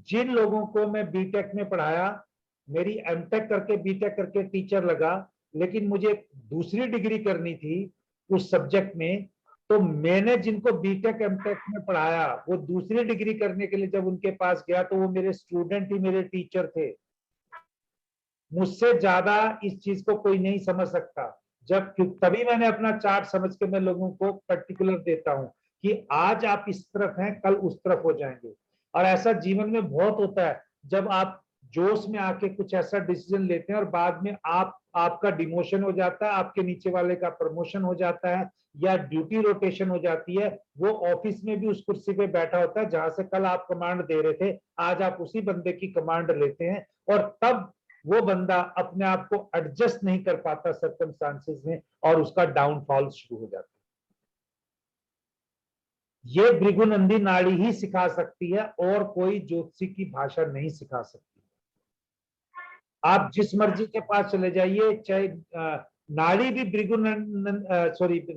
जिन लोगों को मैं बीटेक में पढ़ाया। मेरी एमटेक करके, बीटेक करके टीचर लगा, लेकिन मुझे दूसरी डिग्री करनी थी उस सब्जेक्ट में, तो मैंने जिनको बीटेक एमटेक में पढ़ाया, वो दूसरी डिग्री करने के लिए जब उनके पास गया तो वो मेरे स्टूडेंट ही मेरे टीचर थे। मुझसे ज्यादा इस चीज को कोई नहीं समझ सकता। जब तभी मैंने अपना चार्ट समझ के मैं लोगों को पर्टिकुलर देता हूं कि आज आप इस तरफ हैं, कल उस तरफ हो जाएंगे। और ऐसा जीवन में बहुत होता है, जब आप जोश में आके कुछ ऐसा डिसीजन लेते हैं और बाद में आपका डिमोशन हो जाता है, आपके नीचे वाले का प्रमोशन हो जाता है, या ड्यूटी रोटेशन हो जाती है। वो ऑफिस में भी उस कुर्सी पे बैठा होता है जहां से कल आप कमांड दे रहे थे, आज आप उसी बंदे की कमांड लेते हैं, और तब वो बंदा अपने आप को एडजस्ट नहीं कर पाता सर्कमस्टांसेस में, और उसका डाउनफॉल शुरू हो जाता है। ये भृगुनंदी नाड़ी ही सिखा सकती है, और कोई ज्योतिषी की भाषा नहीं सिखा सकती। आप जिस मर्जी के पास चले जाइए, चाहे नाड़ी भी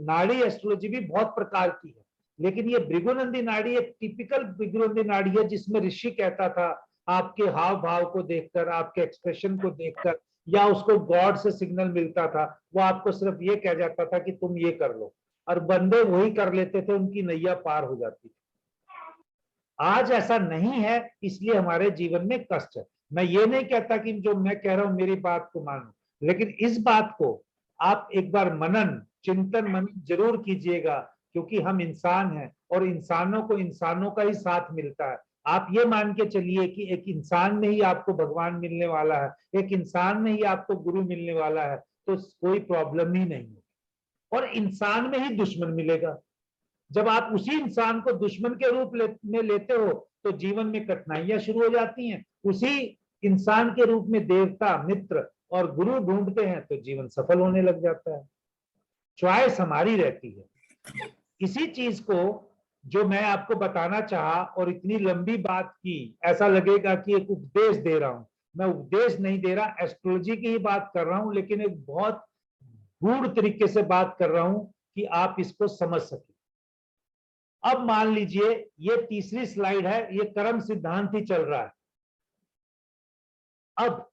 नाड़ी एस्ट्रोलॉजी भी बहुत प्रकार की है, लेकिन ये भृगुनंदी नाड़ी एक टिपिकल भृगुनंदी नाड़ी है, जिसमें ऋषि कहता था आपके हाव भाव को देखकर, आपके एक्सप्रेशन को देखकर, या उसको गॉड से सिग्नल मिलता था, वो आपको सिर्फ ये कह जाता था कि तुम ये कर लो, और बंदे वही कर लेते थे, उनकी नैया पार हो जाती थी। आज ऐसा नहीं है, इसलिए हमारे जीवन में कष्ट है। मैं ये नहीं कहता कि जो मैं कह रहा हूं मेरी बात को मानो, लेकिन इस बात को आप एक बार मनन चिंतन मनन जरूर कीजिएगा, क्योंकि हम इंसान हैं और इंसानों को इंसानों का ही साथ मिलता है। आप ये मान के चलिए कि एक इंसान में ही आपको भगवान मिलने वाला है, एक इंसान में ही आपको गुरु मिलने वाला है, तो कोई प्रॉब्लम ही नहीं है। और इंसान में ही दुश्मन मिलेगा। जब आप उसी इंसान को दुश्मन के रूप में लेते हो तो जीवन में कठिनाइयां शुरू हो जाती हैं। उसी इंसान के रूप में देवता, मित्र और गुरु ढूंढते हैं तो जीवन सफल होने लग जाता है। चॉइस हमारी रहती है। इसी चीज को जो मैं आपको बताना चाहा और इतनी लंबी बात की, ऐसा लगेगा कि एक उपदेश दे रहा हूं। मैं उपदेश नहीं दे रहा, एस्ट्रोलॉजी की ही बात कर रहा हूं, लेकिन एक बहुत गूढ़ तरीके से बात कर रहा हूं कि आप इसको समझ सके। अब मान लीजिए ये तीसरी स्लाइड है, ये कर्म सिद्धांत ही चल रहा है। अब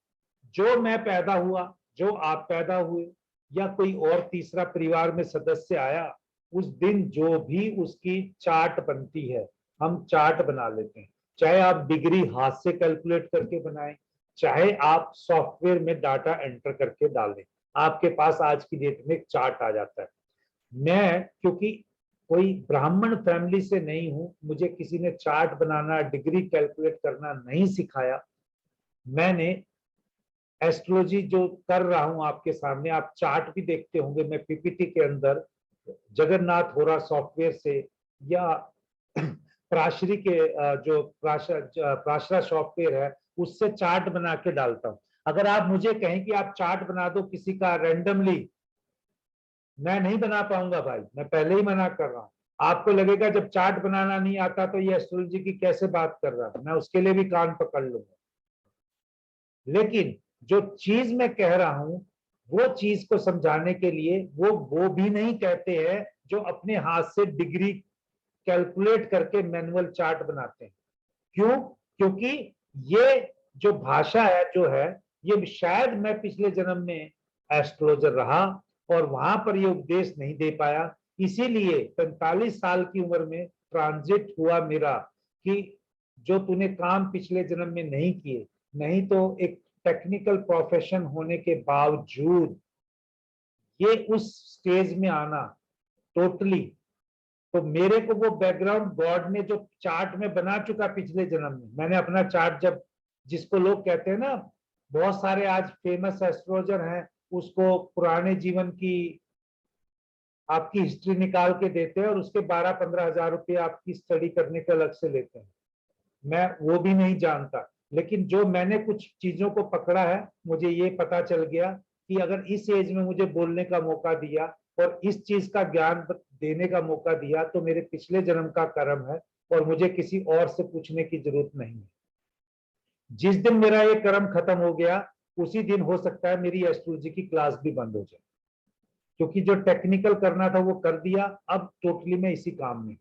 जो मैं पैदा हुआ, जो आप पैदा हुए, या कोई और तीसरा परिवार में सदस्य आया, उस दिन जो भी उसकी चार्ट बनती है, हम चार्ट बना लेते हैं। चाहे आप डिग्री हाथ से कैलकुलेट करके बनाएं, चाहे आप सॉफ्टवेयर में डाटा एंटर करके डालें, आपके पास आज की डेट में एक चार्ट आ जाता है। मैं क्योंकि कोई ब्राह्मण फैमिली से नहीं हूं, मुझे किसी ने चार्ट बनाना, डिग्री कैलकुलेट करना नहीं सिखाया। मैंने एस्ट्रोलॉजी जो कर रहा हूं आपके सामने, आप चार्ट भी देखते होंगे, मैं पीपीटी के अंदर जगन्नाथ होरा सॉफ्टवेयर से या प्राशरी के जो प्राशरा सॉफ्टवेयर है उससे चार्ट बना के डालता हूं। अगर आप मुझे कहें कि आप चार्ट बना दो किसी का रैंडमली, मैं नहीं बना पाऊंगा भाई, मैं पहले ही मना कर रहा हूं। आपको लगेगा जब चार्ट बनाना नहीं आता तो ये एस्ट्रोलॉजी की कैसे बात कर रहा है, मैं उसके लिए भी कान पकड़ लूंगा। लेकिन जो चीज मैं कह रहा हूं वो चीज को समझाने के लिए वो भी नहीं कहते हैं जो अपने हाथ से डिग्री कैलकुलेट करके मैनुअल चार्ट बनाते हैं। क्यों? क्योंकि ये जो भाषा है जो है, ये शायद मैं पिछले जन्म में एस्ट्रोलॉजर रहा और वहां पर ये उपदेश नहीं दे पाया, इसीलिए 45 साल की उम्र में ट्रांजिट हुआ मेरा कि जो तूने काम पिछले जन्म में नहीं किए, नहीं तो एक टेक्निकल प्रोफेशन होने के बावजूद ये उस स्टेज में आना टोटली, तो मेरे को वो बैकग्राउंड गॉड ने जो चार्ट में बना चुका पिछले जन्म में, मैंने अपना चार्ट जब, जिसको लोग कहते हैं ना, बहुत सारे आज फेमस एस्ट्रोलॉजर हैं, उसको पुराने जीवन की आपकी हिस्ट्री निकाल के देते हैं और उसके 12-15 हजार रुपये आपकी स्टडी करने के अलग से लेते हैं। मैं वो भी नहीं जानता, लेकिन जो मैंने कुछ चीजों को पकड़ा है, मुझे ये पता चल गया कि अगर इस एज में मुझे बोलने का मौका दिया और इस चीज का ज्ञान देने का मौका दिया तो मेरे पिछले जन्म का कर्म है और मुझे किसी और से पूछने की जरूरत नहीं है। जिस दिन मेरा ये कर्म खत्म हो गया उसी दिन हो सकता है मेरी एस्ट्रोलॉजी की क्लास भी बंद हो जाए, क्योंकि जो टेक्निकल करना था वो कर दिया, अब टोटली मैं इसी काम में।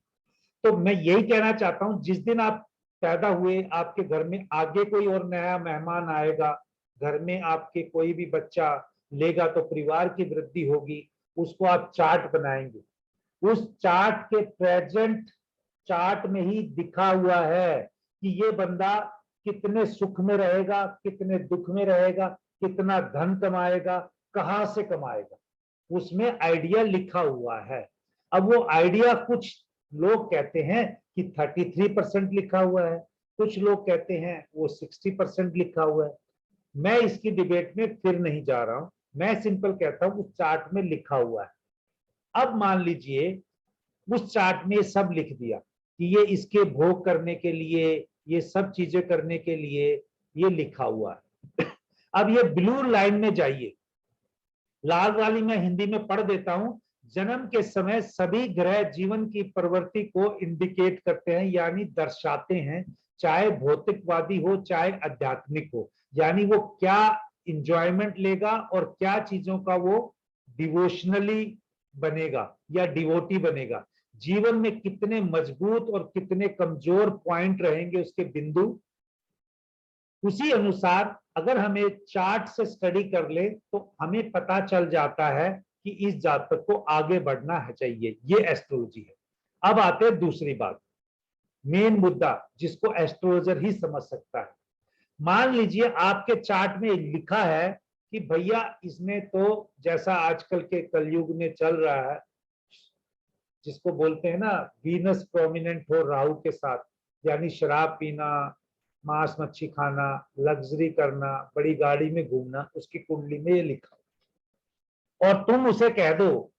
तो मैं यही कहना चाहता हूं, जिस दिन आप पैदा हुए आपके घर में आगे कोई और नया मेहमान आएगा, घर में आपके कोई भी बच्चा लेगा तो परिवार की वृद्धि होगी, उसको आप चार्ट बनाएंगे। उस चार्ट के प्रेजेंट चार्ट में ही दिखा हुआ है कि ये बंदा कितने सुख में रहेगा, कितने दुख में रहेगा, कितना धन कमाएगा, कहां से कमाएगा, उसमें आइडिया लिखा हुआ है। अब वो आइडिया कुछ लोग कहते हैं कि 33% लिखा हुआ है, कुछ लोग कहते हैं वो 60% लिखा हुआ है। मैं इसकी डिबेट में फिर नहीं जा रहा हूं, मैं सिंपल कहता हूं उस चार्ट में लिखा हुआ है। अब मान लीजिए उस चार्ट में सब लिख दिया कि ये इसके भोग करने के लिए, ये सब चीजें करने के लिए ये लिखा हुआ है। अब ये ब्लू लाइन में जाइए, लाल वाली मैं हिंदी में पढ़ देता हूं। जन्म के समय सभी ग्रह जीवन की प्रवृत्ति को इंडिकेट करते हैं, यानी दर्शाते हैं, चाहे भौतिकवादी हो चाहे आध्यात्मिक हो, यानी वो क्या इंजॉयमेंट लेगा और क्या चीजों का वो डिवोशनली बनेगा या डिवोटी बनेगा, जीवन में कितने मजबूत और कितने कमजोर पॉइंट रहेंगे उसके बिंदु, उसी अनुसार अगर हमें चार्ट से स्टडी कर ले तो हमें पता चल जाता है कि इस जातक को आगे बढ़ना है चाहिए। ये एस्ट्रोलॉजी है। अब आते हैं दूसरी बात, मेन मुद्दा जिसको एस्ट्रोलॉजर ही समझ सकता है। मान लीजिए आपके चार्ट में लिखा है कि भैया इसमें तो जैसा आजकल के कलयुग में चल रहा है, जिसको बोलते हैं ना वीनस प्रोमिनेंट हो राहु के साथ, यानी शराब पीना, मांस मच्छी खाना, लग्जरी करना, बड़ी गाड़ी में घूमना, उसकी कुंडली में ये लिखा और तुम उसे कह दो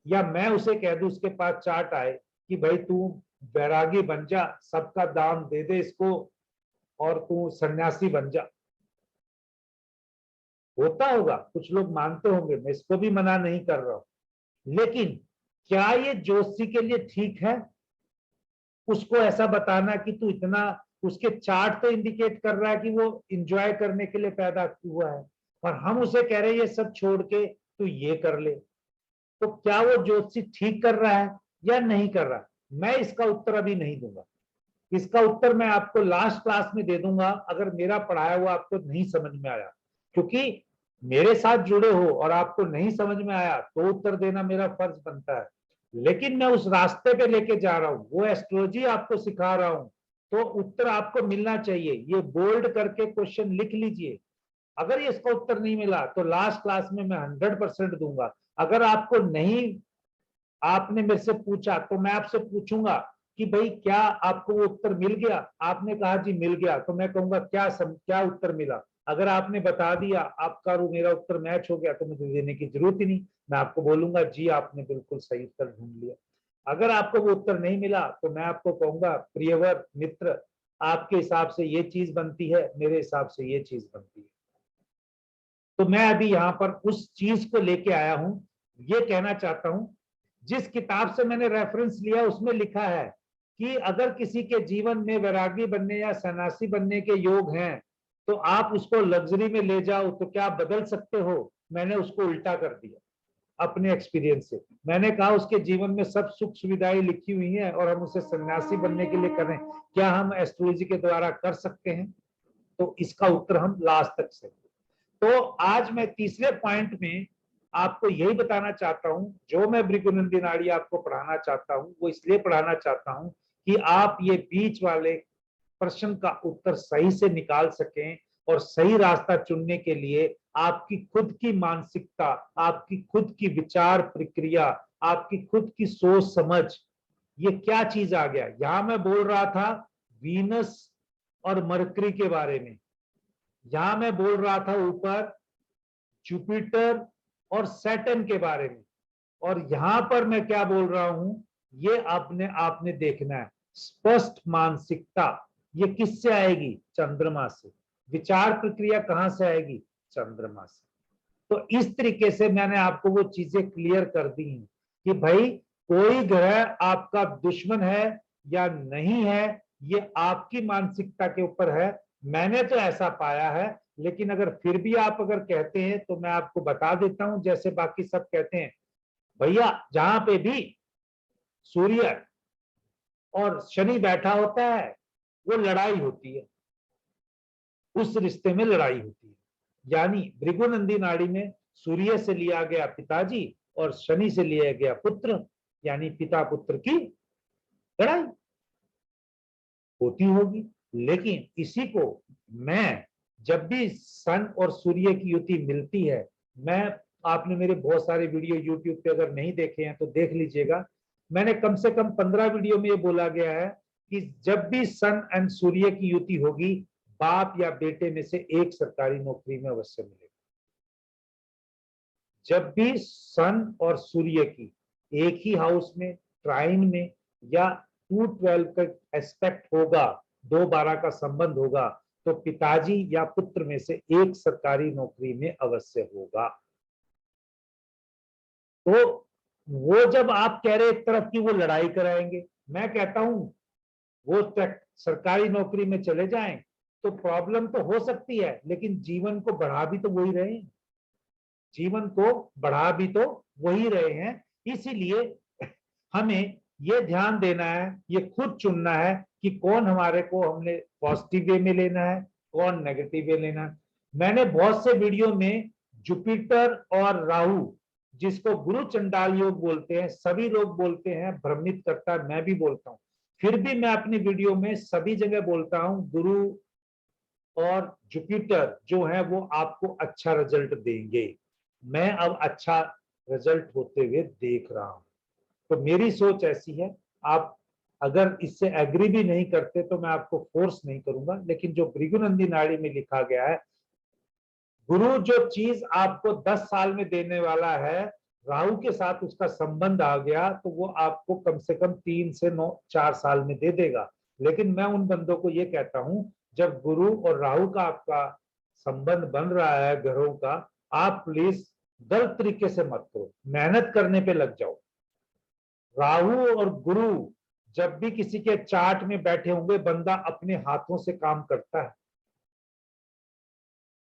या मैं उसे कह दूं, उसके पास चार्ट आए कि भाई तू बैरागी बन जा, सबका दाम दे दे इसको और तू सन्यासी बन जा। होता होगा, कुछ लोग मानते होंगे, मैं इसको भी मना नहीं कर रहा हूं, लेकिन क्या ये ज्योतिषी के लिए ठीक है उसको ऐसा बताना कि तू इतना, उसके चार्ट तो इंडिकेट कर रहा है कि वो एंजॉय करने के लिए पैदा हुआ है और हम उसे कह रहे हैं ये सब छोड़ के तू ये कर ले, तो क्या वो ज्योतिषी ठीक कर रहा है या नहीं कर रहा? मैं इसका उत्तर अभी नहीं दूंगा। इसका उत्तर मैं आपको लास्ट क्लास में दे दूंगा अगर मेरा पढ़ाया हुआ आपको नहीं समझ में आया, क्योंकि मेरे साथ जुड़े हो और आपको नहीं समझ में आया तो उत्तर देना मेरा फर्ज बनता है। लेकिन मैं उस रास्ते पे लेके जा रहा हूं, वो एस्ट्रोलॉजी आपको सिखा रहा हूं, तो उत्तर आपको मिलना चाहिए। ये बोल्ड करके क्वेश्चन लिख लीजिए। अगर ये इसका उत्तर नहीं मिला तो लास्ट क्लास में मैं 100% दूंगा। अगर आपको नहीं, आपने मेरे से पूछा तो मैं आपसे पूछूंगा कि भाई क्या आपको वो उत्तर मिल गया? आपने कहा जी मिल गया, तो मैं कहूंगा क्या उत्तर मिला? अगर आपने बता दिया आपका और मेरा उत्तर मैच हो गया तो मुझे देने की जरूरत ही नहीं, मैं आपको बोलूंगा जी आपने बिल्कुल सही उत्तर ढूंढ लिया। अगर आपको वो उत्तर नहीं मिला तो मैं आपको कहूंगा प्रियवर मित्र, आपके हिसाब से ये चीज बनती है, मेरे हिसाब से ये चीज बनती है। तो मैं अभी यहाँ पर उस चीज को लेके आया हूं, ये कहना चाहता हूं, जिस किताब से मैंने रेफरेंस लिया उसमें लिखा है कि अगर किसी के जीवन में वैरागी बनने या सन्यासी बनने के योग हैं तो आप उसको लग्जरी में ले जाओ तो क्या आप बदल सकते हो? मैंने उसको उल्टा कर दिया अपने एक्सपीरियंस से। मैंने कहा उसके जीवन में सब सुख सुविधाएं लिखी हुई हैं और हम उसे सन्यासी बनने के लिए कर रहे हैं, क्या हम एस्ट्रोलॉजी के द्वारा कर सकते हैं? तो इसका उत्तर हम लास्ट तक से। तो आज मैं तीसरे पॉइंट में आपको यही बताना चाहता हूं, जो मैं भृगुनंदी नाड़ी आपको पढ़ाना चाहता हूं वो इसलिए पढ़ाना चाहता हूं कि आप ये बीच वाले प्रश्न का उत्तर सही से निकाल सकें और सही रास्ता चुनने के लिए आपकी खुद की मानसिकता, आपकी खुद की विचार प्रक्रिया, आपकी खुद की सोच समझ, ये क्या चीज आ गया। यहां मैं बोल रहा था वीनस और मरकरी के बारे में, यहां मैं बोल रहा था ऊपर जुपिटर और सैटर्न के बारे में, और यहां पर मैं क्या बोल रहा हूं ये आपने देखना है। स्पष्ट मानसिकता ये किससे आएगी? चंद्रमा से। विचार प्रक्रिया कहां से आएगी? चंद्रमा से। तो इस तरीके से मैंने आपको वो चीजें क्लियर कर दी हैं कि भाई कोई ग्रह आपका दुश्मन है या नहीं है, ये आपकी मानसिकता के ऊपर है। मैंने तो ऐसा पाया है, लेकिन अगर फिर भी आप अगर कहते हैं तो मैं आपको बता देता हूं, जैसे बाकी सब कहते हैं भैया जहां पे भी सूर्य और शनि बैठा होता है वो लड़ाई होती है, उस रिश्ते में लड़ाई होती है। यानी भृगुनंदी नाड़ी में सूर्य से लिया गया पिताजी और शनि से लिया गया पुत्र, यानी पिता पुत्र की लड़ाई होती होगी। लेकिन इसी को मैं जब भी सन और सूर्य की युति मिलती है, मैं, आपने मेरे बहुत सारे वीडियो यूट्यूब पे अगर नहीं देखे हैं तो देख लीजिएगा, मैंने कम से कम 15 वीडियो में ये बोला गया है कि जब भी सन एंड सूर्य की युति होगी, बाप या बेटे में से एक सरकारी नौकरी में अवश्य मिलेगा। जब भी सन और सूर्य की एक ही हाउस में, ट्राइन में या 212 का एस्पेक्ट होगा, 2-12 का संबंध होगा, तो पिताजी या पुत्र में से एक सरकारी नौकरी में अवश्य होगा। तो वो जब आप कह रहे एक तरफ की वो लड़ाई कराएंगे, मैं कहता हूं वो सरकारी नौकरी में चले जाएं तो प्रॉब्लम तो हो सकती है, लेकिन जीवन को बढ़ा भी तो वही रहे हैं, जीवन को बढ़ा भी तो वही रहे हैं। इसीलिए हमें ये ध्यान देना है, ये खुद चुनना है कि कौन हमारे को हमने पॉजिटिव वे में लेना है, कौन नेगेटिव वे लेना है। मैंने बहुत से वीडियो में जुपिटर और राहु, जिसको गुरु चंडाल योग बोलते हैं, सभी लोग बोलते हैं, भ्रमित करता है, मैं भी बोलता हूं। फिर भी मैं अपनी वीडियो में सभी जगह बोलता हूं, गुरु और जुपिटर जो है वो आपको अच्छा रिजल्ट देंगे। मैं अब अच्छा रिजल्ट होते हुए देख रहा हूं, तो मेरी सोच ऐसी है। आप अगर इससे एग्री भी नहीं करते तो मैं आपको फोर्स नहीं करूंगा, लेकिन जो भृगुनंदी नाड़ी में लिखा गया है, गुरु जो चीज आपको 10 साल में देने वाला है, राहु के साथ उसका संबंध आ गया तो वो आपको कम से कम 3 से 4 साल में दे देगा। लेकिन मैं उन बंदों को ये कहता हूं, जब गुरु और राहु का आपका संबंध बन रहा है ग्रहों का, आप प्लीज गलत तरीके से मत करो, मेहनत करने पे लग जाओ। राहु और गुरु जब भी किसी के चार्ट में बैठे होंगे, बंदा अपने हाथों से काम करता है,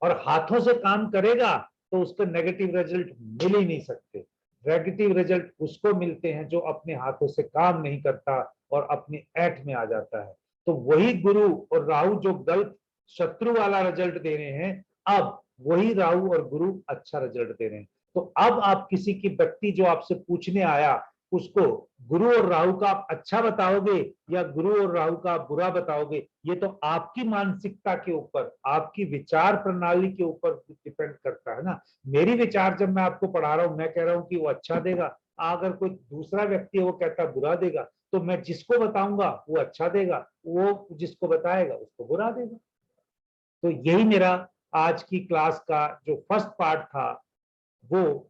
और हाथों से काम करेगा तो उसको नेगेटिव रिजल्ट मिल ही नहीं सकते। नेगेटिव रिजल्ट उसको मिलते हैं जो अपने हाथों से काम नहीं करता और अपनी ऐठ में आ जाता है। तो वही गुरु और राहु जो गलत शत्रु वाला रिजल्ट दे रहे हैं, अब वही राहु और गुरु अच्छा रिजल्ट दे रहे हैं। तो अब आप किसी की व्यक्ति जो आपसे पूछने आया, उसको गुरु और राहु का आप अच्छा बताओगे या गुरु और राहु का आप बुरा बताओगे, ये तो आपकी मानसिकता के ऊपर, आपकी विचार प्रणाली के ऊपर डिपेंड करता है ना। मेरी विचार जब मैं आपको पढ़ा रहा हूं, मैं कह रहा हूं कि वो अच्छा देगा, अगर कोई दूसरा व्यक्ति है वो कहता बुरा देगा, तो मैं जिसको बताऊंगा वो अच्छा देगा, वो जिसको बताएगा उसको बुरा देगा। तो यही मेरा आज की क्लास का जो फर्स्ट पार्ट था, वो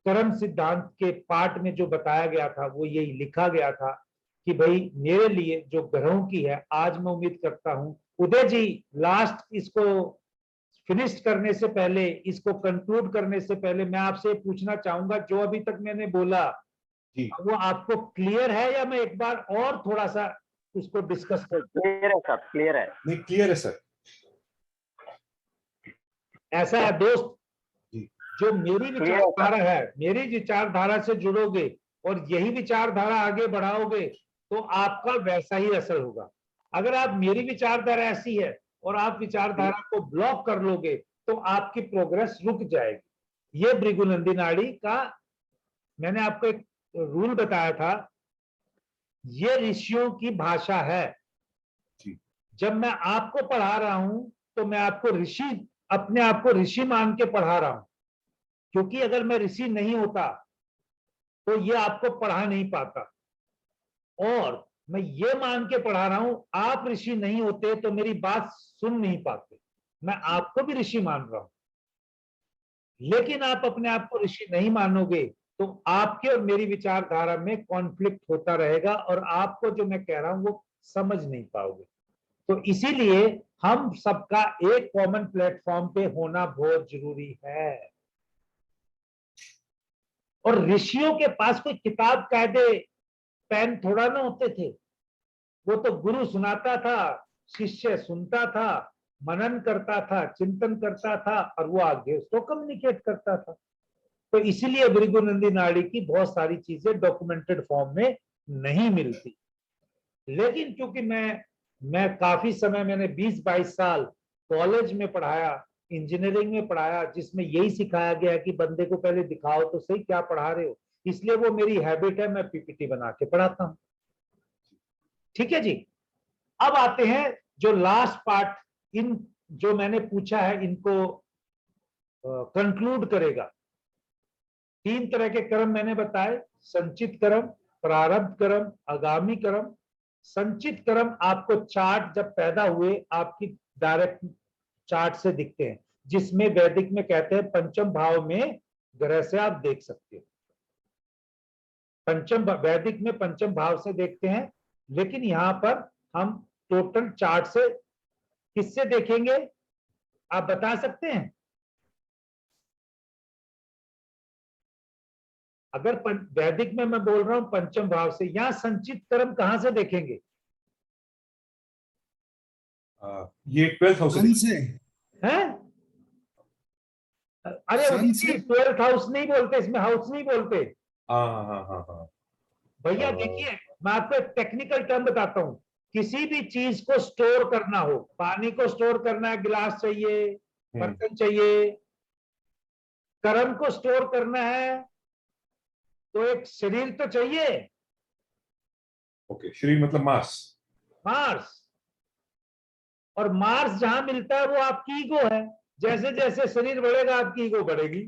कर्म सिद्धांत के पार्ट में जो बताया गया था वो यही लिखा गया था कि भाई मेरे लिए जो ग्रहों की है, आज मैं उम्मीद करता हूं उदय जी लास्ट इसको फिनिश करने से पहले, इसको कंक्लूड करने से पहले मैं आपसे पूछना चाहूंगा, जो अभी तक मैंने बोला जी वो आपको क्लियर है या मैं एक बार और थोड़ा सा उसको डिस्कस कर? क्लियर है सर, क्लियर है। नहीं क्लियर है सर। ऐसा है दोस्त, जी जो मेरी विचारधारा है, मेरी विचारधारा से जुड़ोगे और यही विचारधारा आगे बढ़ाओगे तो आपका वैसा ही असर होगा। अगर आप मेरी विचारधारा ऐसी है और आप विचारधारा को ब्लॉक कर लोगे तो आपकी प्रोग्रेस रुक जाएगी। ये भृगुनंदी नाड़ी का मैंने आपको एक रूल बताया था, ये ऋषियों की भाषा है। जी जब मैं आपको पढ़ा रहा हूं तो मैं आपको ऋषि, अपने आप को ऋषि मान के पढ़ा रहा हूं, क्योंकि अगर मैं ऋषि नहीं होता तो ये आपको पढ़ा नहीं पाता। और मैं ये मान के पढ़ा रहा हूं, आप ऋषि नहीं होते तो मेरी बात सुन नहीं पाते। मैं आपको भी ऋषि मान रहा हूं, लेकिन आप अपने आप को ऋषि नहीं मानोगे तो आपके और मेरी विचारधारा में कॉन्फ्लिक्ट होता रहेगा और आपको जो मैं कह रहा हूं वो समझ नहीं पाओगे। तो इसीलिए हम सबका एक कॉमन प्लेटफॉर्म पे होना बहुत जरूरी है। और ऋषियों के पास कोई किताब कायदे पेन थोड़ा ना होते थे, वो तो गुरु सुनाता था, शिष्य सुनता था, मनन करता था, चिंतन करता था और वो आगे उसको कम्युनिकेट करता था। तो इसीलिए भृगुनंदी नाड़ी की बहुत सारी चीजें डॉक्यूमेंटेड फॉर्म में नहीं मिलती। लेकिन क्योंकि मैं काफी समय, मैंने 20-22 साल कॉलेज में पढ़ाया, इंजीनियरिंग में पढ़ाया, जिसमें यही सिखाया गया है कि बंदे को पहले दिखाओ तो सही क्या पढ़ा रहे हो, इसलिए वो मेरी हैबिट है, मैं पीपीटी बना के पढ़ाता हूं। ठीक है जी। अब आते हैं जो लास्ट पार्ट, इन जो मैंने पूछा है इनको कंक्लूड करेगा। 3 तरह के कर्म मैंने बताए, संचित कर्म, प्रारब्ध कर्म, आगामी कर्म। संचित कर्म आपको चार्ट जब पैदा हुए आपकी डायरेक्ट चार्ट से दिखते हैं, जिसमें वैदिक में कहते हैं पंचम भाव में ग्रह से आप देख सकते हो। वैदिक में पंचम भाव से देखते हैं, लेकिन यहां पर हम टोटल चार्ट से किससे देखेंगे, आप बता सकते हैं? अगर वैदिक में मैं बोल रहा हूं पंचम भाव से, यहां संचित कर्म कहां से देखेंगे? ये 12th हाउस से हैं? अरे 12th हाउस नहीं बोलते, इसमें हाउस नहीं बोलते। हाँ हाँ हाँ हाँ भैया देखिए, मैं आपको एक टेक्निकल टर्म बताता हूं। किसी भी चीज को स्टोर करना हो, पानी को स्टोर करना है, गिलास चाहिए, बर्तन चाहिए, कर्म को स्टोर करना है तो एक शरीर तो चाहिए, ओके, शरीर मतलब मास। मार्स। और मार्स जहां मिलता है वो आपकी ईगो है। जैसे जैसे शरीर बढ़ेगा आपकी ईगो बढ़ेगी।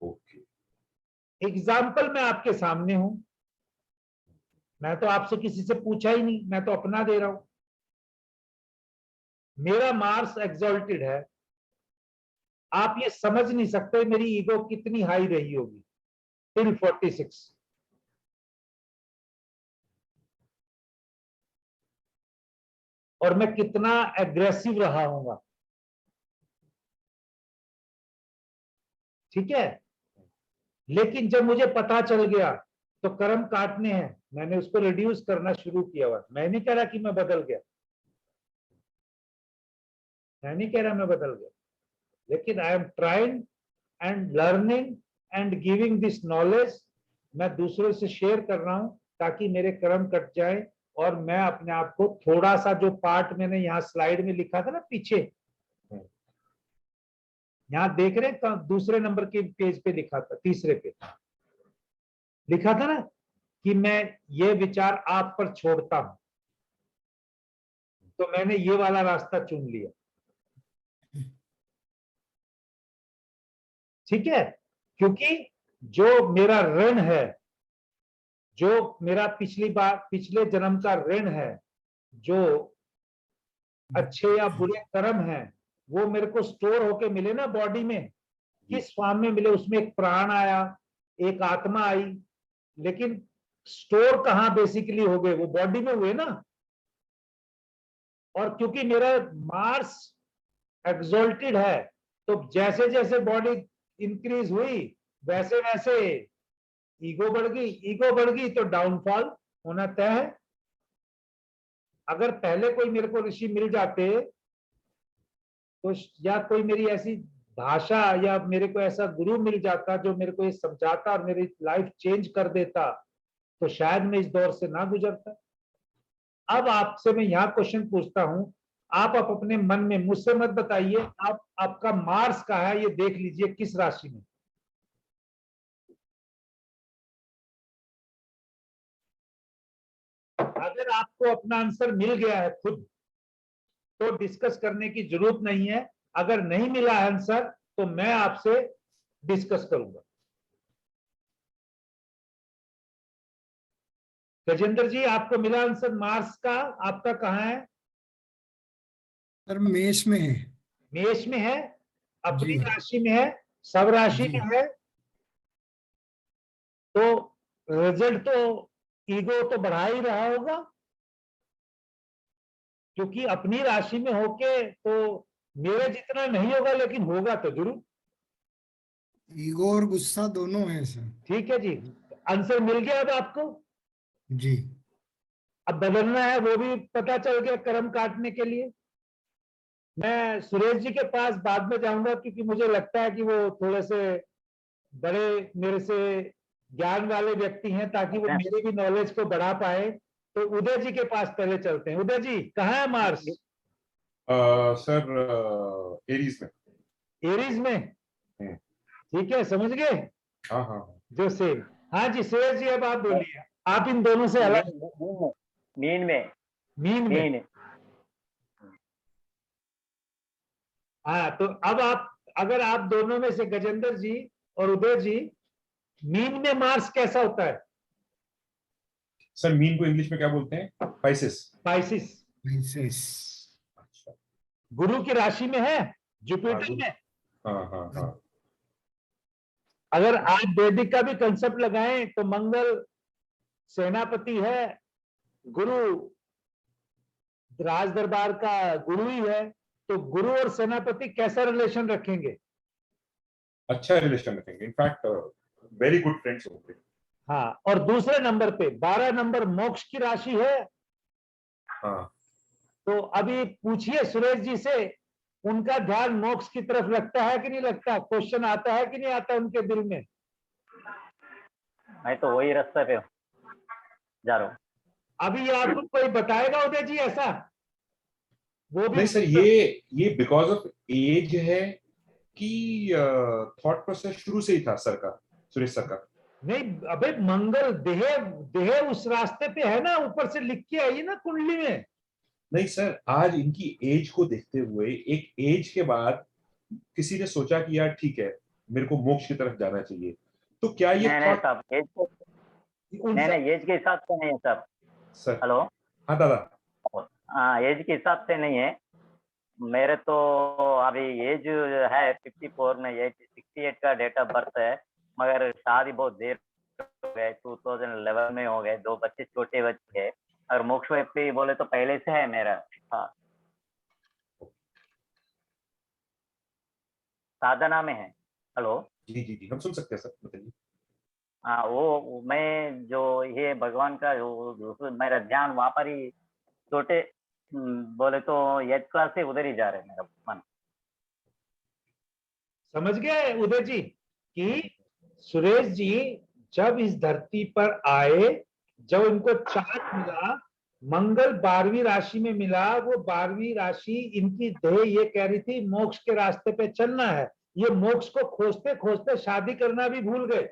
ओके, एग्जाम्पल मैं आपके सामने हूं, मैं तो आपसे किसी से पूछा ही नहीं, मैं तो अपना दे रहा हूं। मेरा मार्स एक्सॉल्टेड है, आप ये समझ नहीं सकते मेरी ईगो कितनी हाई रही होगी टिल 46। और मैं कितना एग्रेसिव रहा हूंगा, ठीक है। लेकिन जब मुझे पता चल गया तो कर्म काटने हैं, मैंने उसको रिड्यूस करना शुरू किया हुआ। मैं नहीं कह रहा कि मैं बदल गया, मैं नहीं कह रहा मैं बदल गया, लेकिन I am trying and learning and giving this knowledge. मैं दूसरों से शेयर कर रहा हूं ताकि मेरे कर्म कट जाए और मैं अपने आप को थोड़ा सा, जो पार्ट मैंने यहाँ स्लाइड में लिखा था ना पीछे, यहाँ देख रहे हैं, दूसरे नंबर के पेज पे लिखा था, तीसरे पे लिखा था ना कि मैं ये विचार आप पर छोड़ता हूं, तो मैंने ये वाला रास्ता चुन लिया, ठीक है। क्योंकि जो मेरा ऋण है, जो मेरा पिछले जन्म का ऋण है, जो अच्छे या बुरे कर्म हैं, वो मेरे को स्टोर होके मिले ना बॉडी में, किस फॉर्म में मिले, उसमें एक प्राण आया, एक आत्मा आई, लेकिन स्टोर कहां बेसिकली हो गए, वो बॉडी में हुए ना। और क्योंकि मेरा मार्स एक्सॉल्टेड है, तो जैसे जैसे बॉडी इंक्रीज हुई वैसे वैसे ईगो बढ़ गई, ईगो बढ़ गई तो डाउनफॉल होना तय है। अगर पहले कोई मेरे को ऋषि मिल जाते तो, या कोई मेरी ऐसी भाषा, या मेरे को ऐसा गुरु मिल जाता जो मेरे को ये समझाता और मेरी लाइफ चेंज कर देता, तो शायद मैं इस दौर से ना गुजरता। अब आपसे मैं यहाँ क्वेश्चन पूछता हूं, आप अपने मन में, मुझसे मत बताइए, आप आपका मार्स कहाँ है ये देख लीजिए, किस राशि में। अगर आपको अपना आंसर मिल गया है खुद, तो डिस्कस करने की जरूरत नहीं है। अगर नहीं मिला आंसर तो मैं आपसे डिस्कस करूंगा। गजेंद्र जी, आपको मिला आंसर मार्स का, आपका कहाँ है? सर मेष में है। मेष में है, अपनी जी राशि में है, सब राशि जी। में है, तो रिजल्ट तो ईगो तो बढ़ा ही रहा होगा, क्योंकि अपनी राशि में होके तो मेरे जितना नहीं होगा, लेकिन होगा तो जरूर। ईगो और गुस्सा दोनों है सर। ठीक है जी, आंसर मिल गया अब आपको। जी अब बदलना है वो भी पता चल गया कर्म काटने के लिए। मैं सुरेश जी के पास बाद में जाऊंगा, क्योंकि मुझे लगता है कि वो थोड़े से बड़े मेरे से ज्ञान वाले व्यक्ति हैं, ताकि वो मेरी भी नॉलेज को बढ़ा पाए। तो उदय जी के पास पहले चलते हैं। उदय जी, कहाँ है मार्स? सर एरीज में। एरीज में, ठीक है, समझ गए हाँ हाँ हाँ। जो सेम। हाँ जी सुरेश जी, अब आप बोलिए, आप इन दोनों से अलग। मीन में। मीन में, मीन। हाँ, तो अब आप, अगर आप दोनों में से गजेंद्र जी और उदय जी, मीन में मार्स कैसा होता है? सर मीन को इंग्लिश में क्या बोलते हैं? पाइसेस। पाइसिस। Pisces। अच्छा। गुरु की राशि में है, हाँ, जुपिटर में। हाँ हाँ हाँ। अगर आप वैदिक का भी कंसेप्ट लगाएं तो मंगल सेनापति है, गुरु राज दरबार का गुरु ही है, तो गुरु और सेनापति कैसा रिलेशन रखेंगे? अच्छा रिलेशन रखेंगे, इनफैक्ट वेरी गुड फ्रेंड्स होंगे। हाँ, और दूसरे नंबर पे 12 नंबर मोक्ष की राशि है। हाँ। तो अभी पूछिए सुरेश जी से, उनका ध्यान मोक्ष की तरफ लगता है कि नहीं लगता? क्वेश्चन आता है कि नहीं आता उनके दिल में? मैं तो वही रास्ते पे जा रहा हूँ। अभी ये आपको कोई बताएगा उदय जी ऐसा? वो भी नहीं सर, ये बिकॉज ऑफ एज है कि थॉट प्रोसेस शुरू से ही था सर का, सुरेश सर का? नहीं, अबे मंगल देह देह उस रास्ते पे है ना, ऊपर से लिख के आई ना कुंडली में। नहीं सर, आज इनकी एज को देखते हुए एक एज के बाद किसी ने सोचा कि यार ठीक है, मेरे को मोक्ष की तरफ जाना चाहिए, तो क्या ये नहीं नहीं थॉट? साहब, एज के नहीं उनसे नहीं एज के हिसाब से नहीं है सर। Sir, hello. हाँ दादा। हाँ, एज के हिसाब से नहीं है। मेरे तो अभी एज है 54 में, 68 का डेट ऑफ बर्थ है, मगर शादी बहुत देर हो गए, 2011 में हो गए, 2 बच्चे छोटे बच्चे हैं। और मोक्ष व्यक्ति बोले तो पहले से है मेरा। हाँ, साधना में है। हेलो। जी जी जी, हम सुन सकते हैं सर, बताइए। हाँ, वो मैं जो ये भगवान का जो मेरा ध्यान वहां पर ही छोटे बोले तो 8th क्लास से उधर ही जा रहे हैं मेरा मन। समझ गए उदय जी कि सुरेश जी जब इस धरती पर आए, जब उनको चार्ट मिला, मंगल 12वीं राशि में मिला, वो 12वीं राशि इनकी देह ये कह रही थी मोक्ष के रास्ते पे चलना है। ये मोक्ष को खोजते खोजते शादी करना भी भूल गए।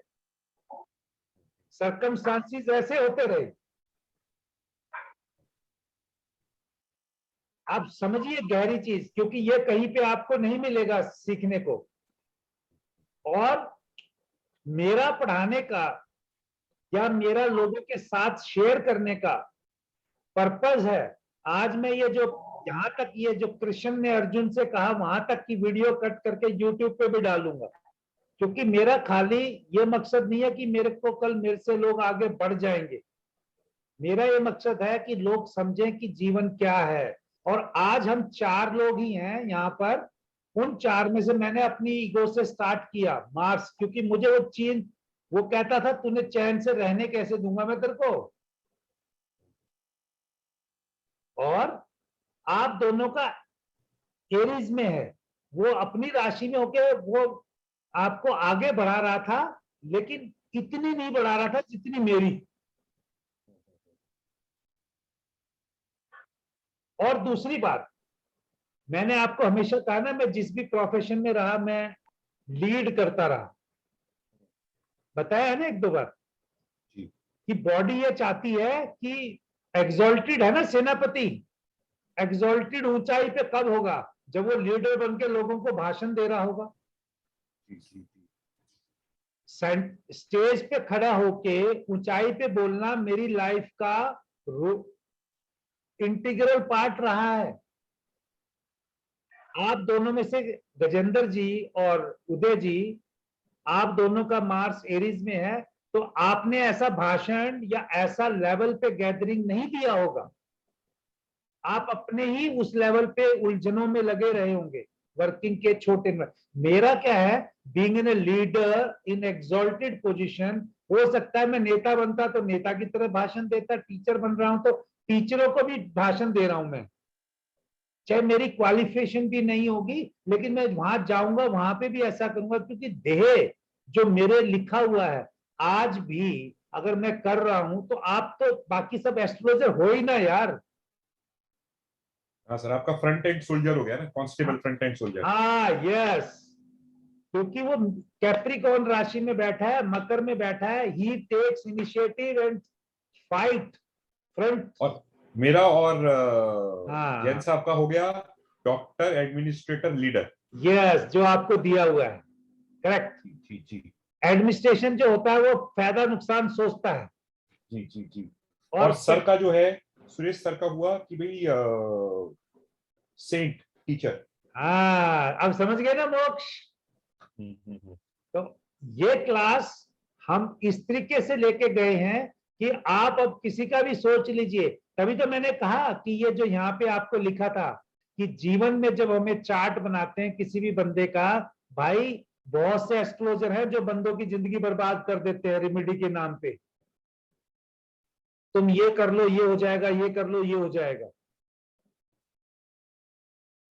सर्कमस्टांसेस ऐसे होते रहे। आप समझिए गहरी चीज, क्योंकि ये कहीं पे आपको नहीं मिलेगा सीखने को। और मेरा पढ़ाने का या मेरा लोगों के साथ शेयर करने का पर्पस है, आज मैं ये जो यहां तक ये जो कृष्ण ने अर्जुन से कहा वहां तक की वीडियो कट करके यूट्यूब पे भी डालूंगा, क्योंकि मेरा खाली ये मकसद नहीं है कि मेरे को कल मेरे से लोग आगे बढ़ जाएंगे। मेरा ये मकसद है कि लोग समझें कि जीवन क्या है। और आज हम 4 लोग ही हैं यहाँ पर। उन 4 में से मैंने अपनी ईगो से स्टार्ट किया मार्स, क्योंकि मुझे वो चीन, वो कहता था तूने चैन से रहने कैसे दूंगा मैं तेरे को। और आप दोनों का एरीज में है, वो अपनी राशि में होके वो आपको आगे बढ़ा रहा था, लेकिन इतनी नहीं बढ़ा रहा था जितनी मेरी। और दूसरी बात, मैंने आपको हमेशा कहा ना, मैं जिस भी प्रोफेशन में रहा मैं लीड करता रहा। बताया है ना 1-2 बार जी कि बॉडी ये चाहती है कि एग्जॉल्टेड है ना सेनापति, एग्जॉल्टेड ऊंचाई पे कब होगा? जब वो लीडर बन के लोगों को भाषण दे रहा होगा। जी जी जी। स्टेज पे खड़ा होके ऊंचाई पे बोलना मेरी लाइफ का इंटीग्रल पार्ट रहा है। आप दोनों में से गजेंद्र जी और उदय जी, आप दोनों का मार्स एरीज में है, तो आपने ऐसा भाषण या ऐसा लेवल पे गैदरिंग नहीं दिया होगा। आप अपने ही उस लेवल पे उलझनों में लगे रहे होंगे, वर्किंग के छोटे में। मेरा क्या है, being an a leader in exalted position, हो सकता है मैं नेता बनता तो नेता की तरह भाषण देता, टीचर बन रहा हूं तो टीचरों को भी भाषण दे रहा हूं मैं, चाहे मेरी क्वालिफिकेशन भी नहीं होगी, लेकिन मैं वहां जाऊंगा वहां पे भी ऐसा करूंगा, क्योंकि देह जो मेरे लिखा हुआ है आज भी अगर मैं कर रहा हूं, तो आप तो बाकी सब एस्ट्रोलॉजर हो ही ना यार। हाँ सर, आपका फ्रंट एंड सोल्जर हो गया ना, कांस्टेबल फ्रंट एंड सोल्जर। हाँ यस, क्योंकि वो कैप्रिकॉर्न राशि में बैठा है, मकर में बैठा है, ही takes initiative and fight front. और मेरा और जैन हाँ साहब का हो गया डॉक्टर, एडमिनिस्ट्रेटर, लीडर। यस, जो आपको दिया हुआ है, करेक्ट। जी जी जी एडमिनिस्ट्रेशन जो होता है वो फायदा नुकसान सोचता है। जी जी जी। और और सर का जो है, सुरेश सर का हुआ कि भाई सेंट, टीचर। हाँ, अब समझ गए ना मोक्ष। तो ये क्लास हम इस तरीके से लेके गए हैं कि आप अब किसी का भी सोच लीजिए। तभी तो मैंने कहा कि ये जो यहाँ पे आपको लिखा था कि जीवन में जब हमें चार्ट बनाते हैं किसी भी बंदे का, भाई बहुत से एस्ट्रोलॉजर हैं जो बंदों की जिंदगी बर्बाद कर देते हैं रेमेडी के नाम पे। तुम ये कर लो ये हो जाएगा, ये कर लो ये हो जाएगा।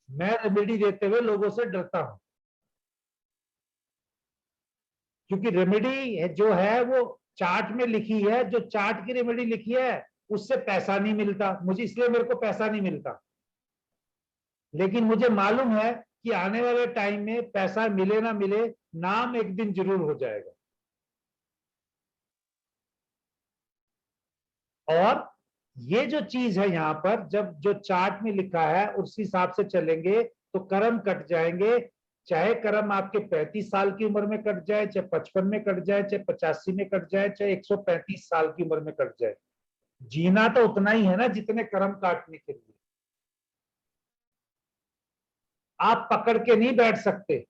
मैं रेमेडी देते हुए लोगों से डरता हूं, क्योंकि रेमेडी जो है वो चार्ट में लिखी है, जो चार्ट की रेमेडी लिखी है उससे पैसा नहीं मिलता मुझे, इसलिए मेरे को पैसा नहीं मिलता। लेकिन मुझे मालूम है कि आने वाले टाइम में पैसा मिले ना मिले, नाम एक दिन जरूर हो जाएगा। और ये जो चीज है यहाँ पर, जब जो चार्ट में लिखा है उस हिसाब से चलेंगे तो कर्म कट जाएंगे। चाहे कर्म आपके 35 साल की उम्र में कट जाए, चाहे 55 में कट जाए, चाहे 85 में कट जाए, चाहे 135 साल की उम्र में कट जाए, जीना तो उतना ही है ना जितने कर्म काटने के लिए। आप पकड़ के नहीं बैठ सकते।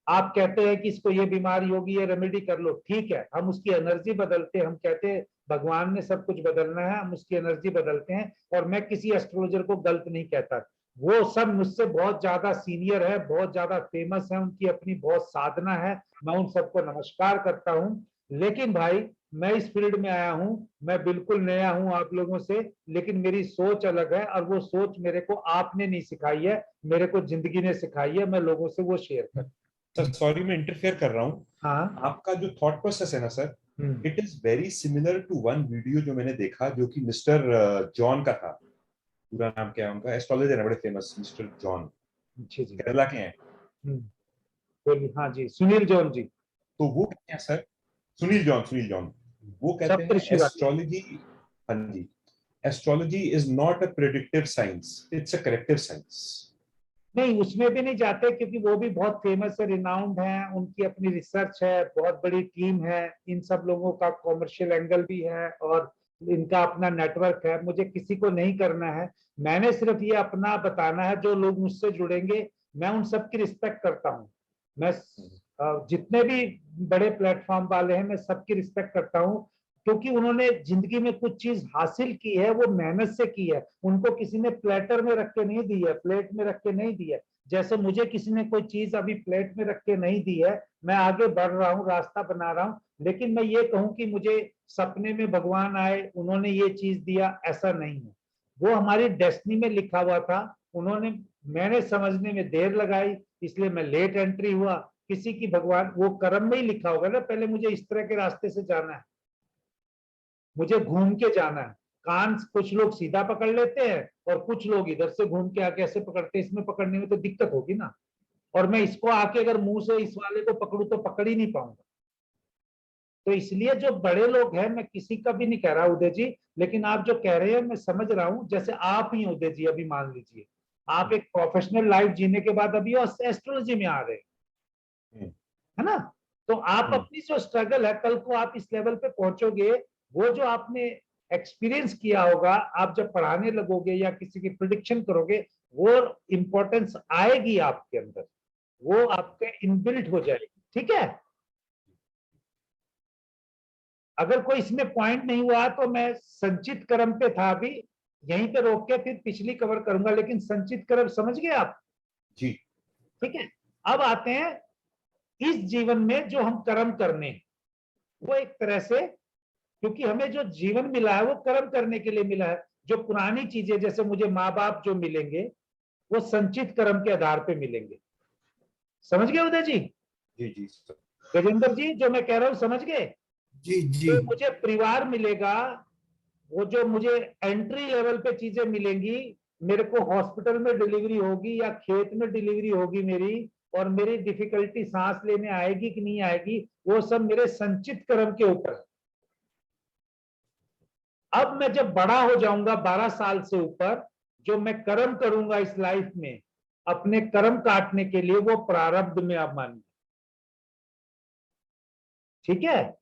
आप कहते हैं कि इसको ये बीमारी होगी, ये रेमेडी कर लो, ठीक है, हम उसकी एनर्जी बदलते हैं। हम कहते हैं भगवान ने सब कुछ बदलना है, हम उसकी एनर्जी बदलते हैं। और मैं किसी एस्ट्रोलॉजर को गलत नहीं कहता, वो सब मुझसे बहुत ज्यादा सीनियर है, बहुत ज्यादा फेमस है, उनकी अपनी बहुत साधना है, मैं उन सबको नमस्कार करता हूँ। लेकिन भाई मैं इस फील्ड में आया हूं, मैं बिल्कुल नया हूं आप लोगों से, लेकिन मेरी सोच अलग है और वो सोच मेरे को आपने नहीं सिखाई है, मेरे को जिंदगी ने सिखाई है। मैं लोगों से वो शेयर कर। सर सॉरी मैं इंटरफेयर कर रहा हूँ। हाँ, आपका जो थॉट प्रोसेस है ना sir, it is very similar to one video जो मैंने देखा, जो कि मिस्टर जॉन का था। पूरा नाम क्या है उनका, एस्ट्रोलॉजर है बड़े फेमस, मिस्टर जॉन, जी जी, केरला के हैं। बोलिए। हाँ जी, सुनील जॉन जी। तो वो कहते हैं sir, Sunil John, Sunil John, वो कहते हैं सप्तऋषि वाले। एस्ट्रोलॉजी, हाँ जी, astrology is not a predictive science, it's a corrective science. नहीं, उसमें भी नहीं जाते क्योंकि वो भी बहुत फेमस है, रिनाउंड है, उनकी अपनी रिसर्च है, बहुत बड़ी टीम है, इन सब लोगों का कॉमर्शियल एंगल भी है और इनका अपना नेटवर्क है। मुझे किसी को नहीं करना है, मैंने सिर्फ ये अपना बताना है। जो लोग मुझसे जुड़ेंगे मैं उन सब की रिस्पेक्ट करता हूँ। मैं जितने भी बड़े प्लेटफॉर्म वाले हैं मैं सबकी रिस्पेक्ट करता हूँ, क्योंकि उन्होंने जिंदगी में कुछ चीज हासिल की है, वो मेहनत से की है। उनको किसी ने प्लेटर में रख के नहीं दी है, प्लेट में रख के नहीं दी है। जैसे मुझे किसी ने कोई चीज अभी प्लेट में रख के नहीं दी है, मैं आगे बढ़ रहा हूँ, रास्ता बना रहा हूँ। लेकिन मैं ये कहूँ कि मुझे सपने में भगवान आए, उन्होंने ये चीज दिया, ऐसा नहीं है। वो हमारी डेस्टिनी में लिखा हुआ था। उन्होंने, मैंने समझने में देर लगाई, इसलिए मैं लेट एंट्री हुआ। किसी की भगवान, वो कर्म में ही लिखा होगा ना, पहले मुझे इस तरह के रास्ते से जाना है, मुझे घूम के जाना है। कान कुछ लोग सीधा पकड़ लेते हैं और कुछ लोग इधर से घूम के आके ऐसे पकड़ते हैं, इसमें पकड़ने में तो दिक्कत होगी ना। और मैं इसको आके अगर मुंह से इस वाले को पकड़ू तो पकड़ ही नहीं पाऊंगा। तो इसलिए जो बड़े लोग हैं, मैं किसी का भी नहीं कह रहा उदय जी, लेकिन आप जो कह रहे हैं मैं समझ रहा हूं। जैसे आप ही उदय जी, अभी मान लीजिए आप एक प्रोफेशनल लाइफ जीने के बाद अभी एस्ट्रोलॉजी में आ रहे हैं, है ना। तो आप अपनी जो स्ट्रगल है, कल को आप इस लेवल पे पहुंचोगे, वो जो आपने एक्सपीरियंस किया होगा, आप जब पढ़ाने लगोगे या किसी की प्रिडिक्शन करोगे, वो इंपॉर्टेंस आएगी आपके अंदर, वो आपके इनबिल्ट हो जाएगी। ठीक है, अगर कोई इसमें पॉइंट नहीं हुआ तो मैं संचित कर्म पे था, अभी यहीं पे रोक के फिर पिछली कवर करूंगा। लेकिन संचित कर्म समझ गए आप जी। ठीक है। अब आते हैं इस जीवन में जो हम कर्म करने, वो एक तरह से, क्योंकि हमें जो जीवन मिला है वो कर्म करने के लिए मिला है। जो पुरानी चीजें, जैसे मुझे माँ बाप जो मिलेंगे, वो संचित कर्म के आधार पे मिलेंगे। समझ गए उदय जी? जी जी सर। गजेंद्र जी, जो मैं कह रहा हूं समझ गए? जी जी तो मुझे परिवार मिलेगा, वो जो मुझे एंट्री लेवल पे चीजें मिलेंगी, मेरे को हॉस्पिटल में डिलीवरी होगी या खेत में डिलीवरी होगी मेरी, और मेरी डिफिकल्टी सांस लेने आएगी कि नहीं आएगी, वो सब मेरे संचित कर्म के ऊपर है। अब मैं जब बड़ा हो जाऊंगा 12 साल से ऊपर, जो मैं कर्म करूंगा इस लाइफ में अपने कर्म काटने के लिए, वो प्रारब्ध में आप मानिए। ठीक है।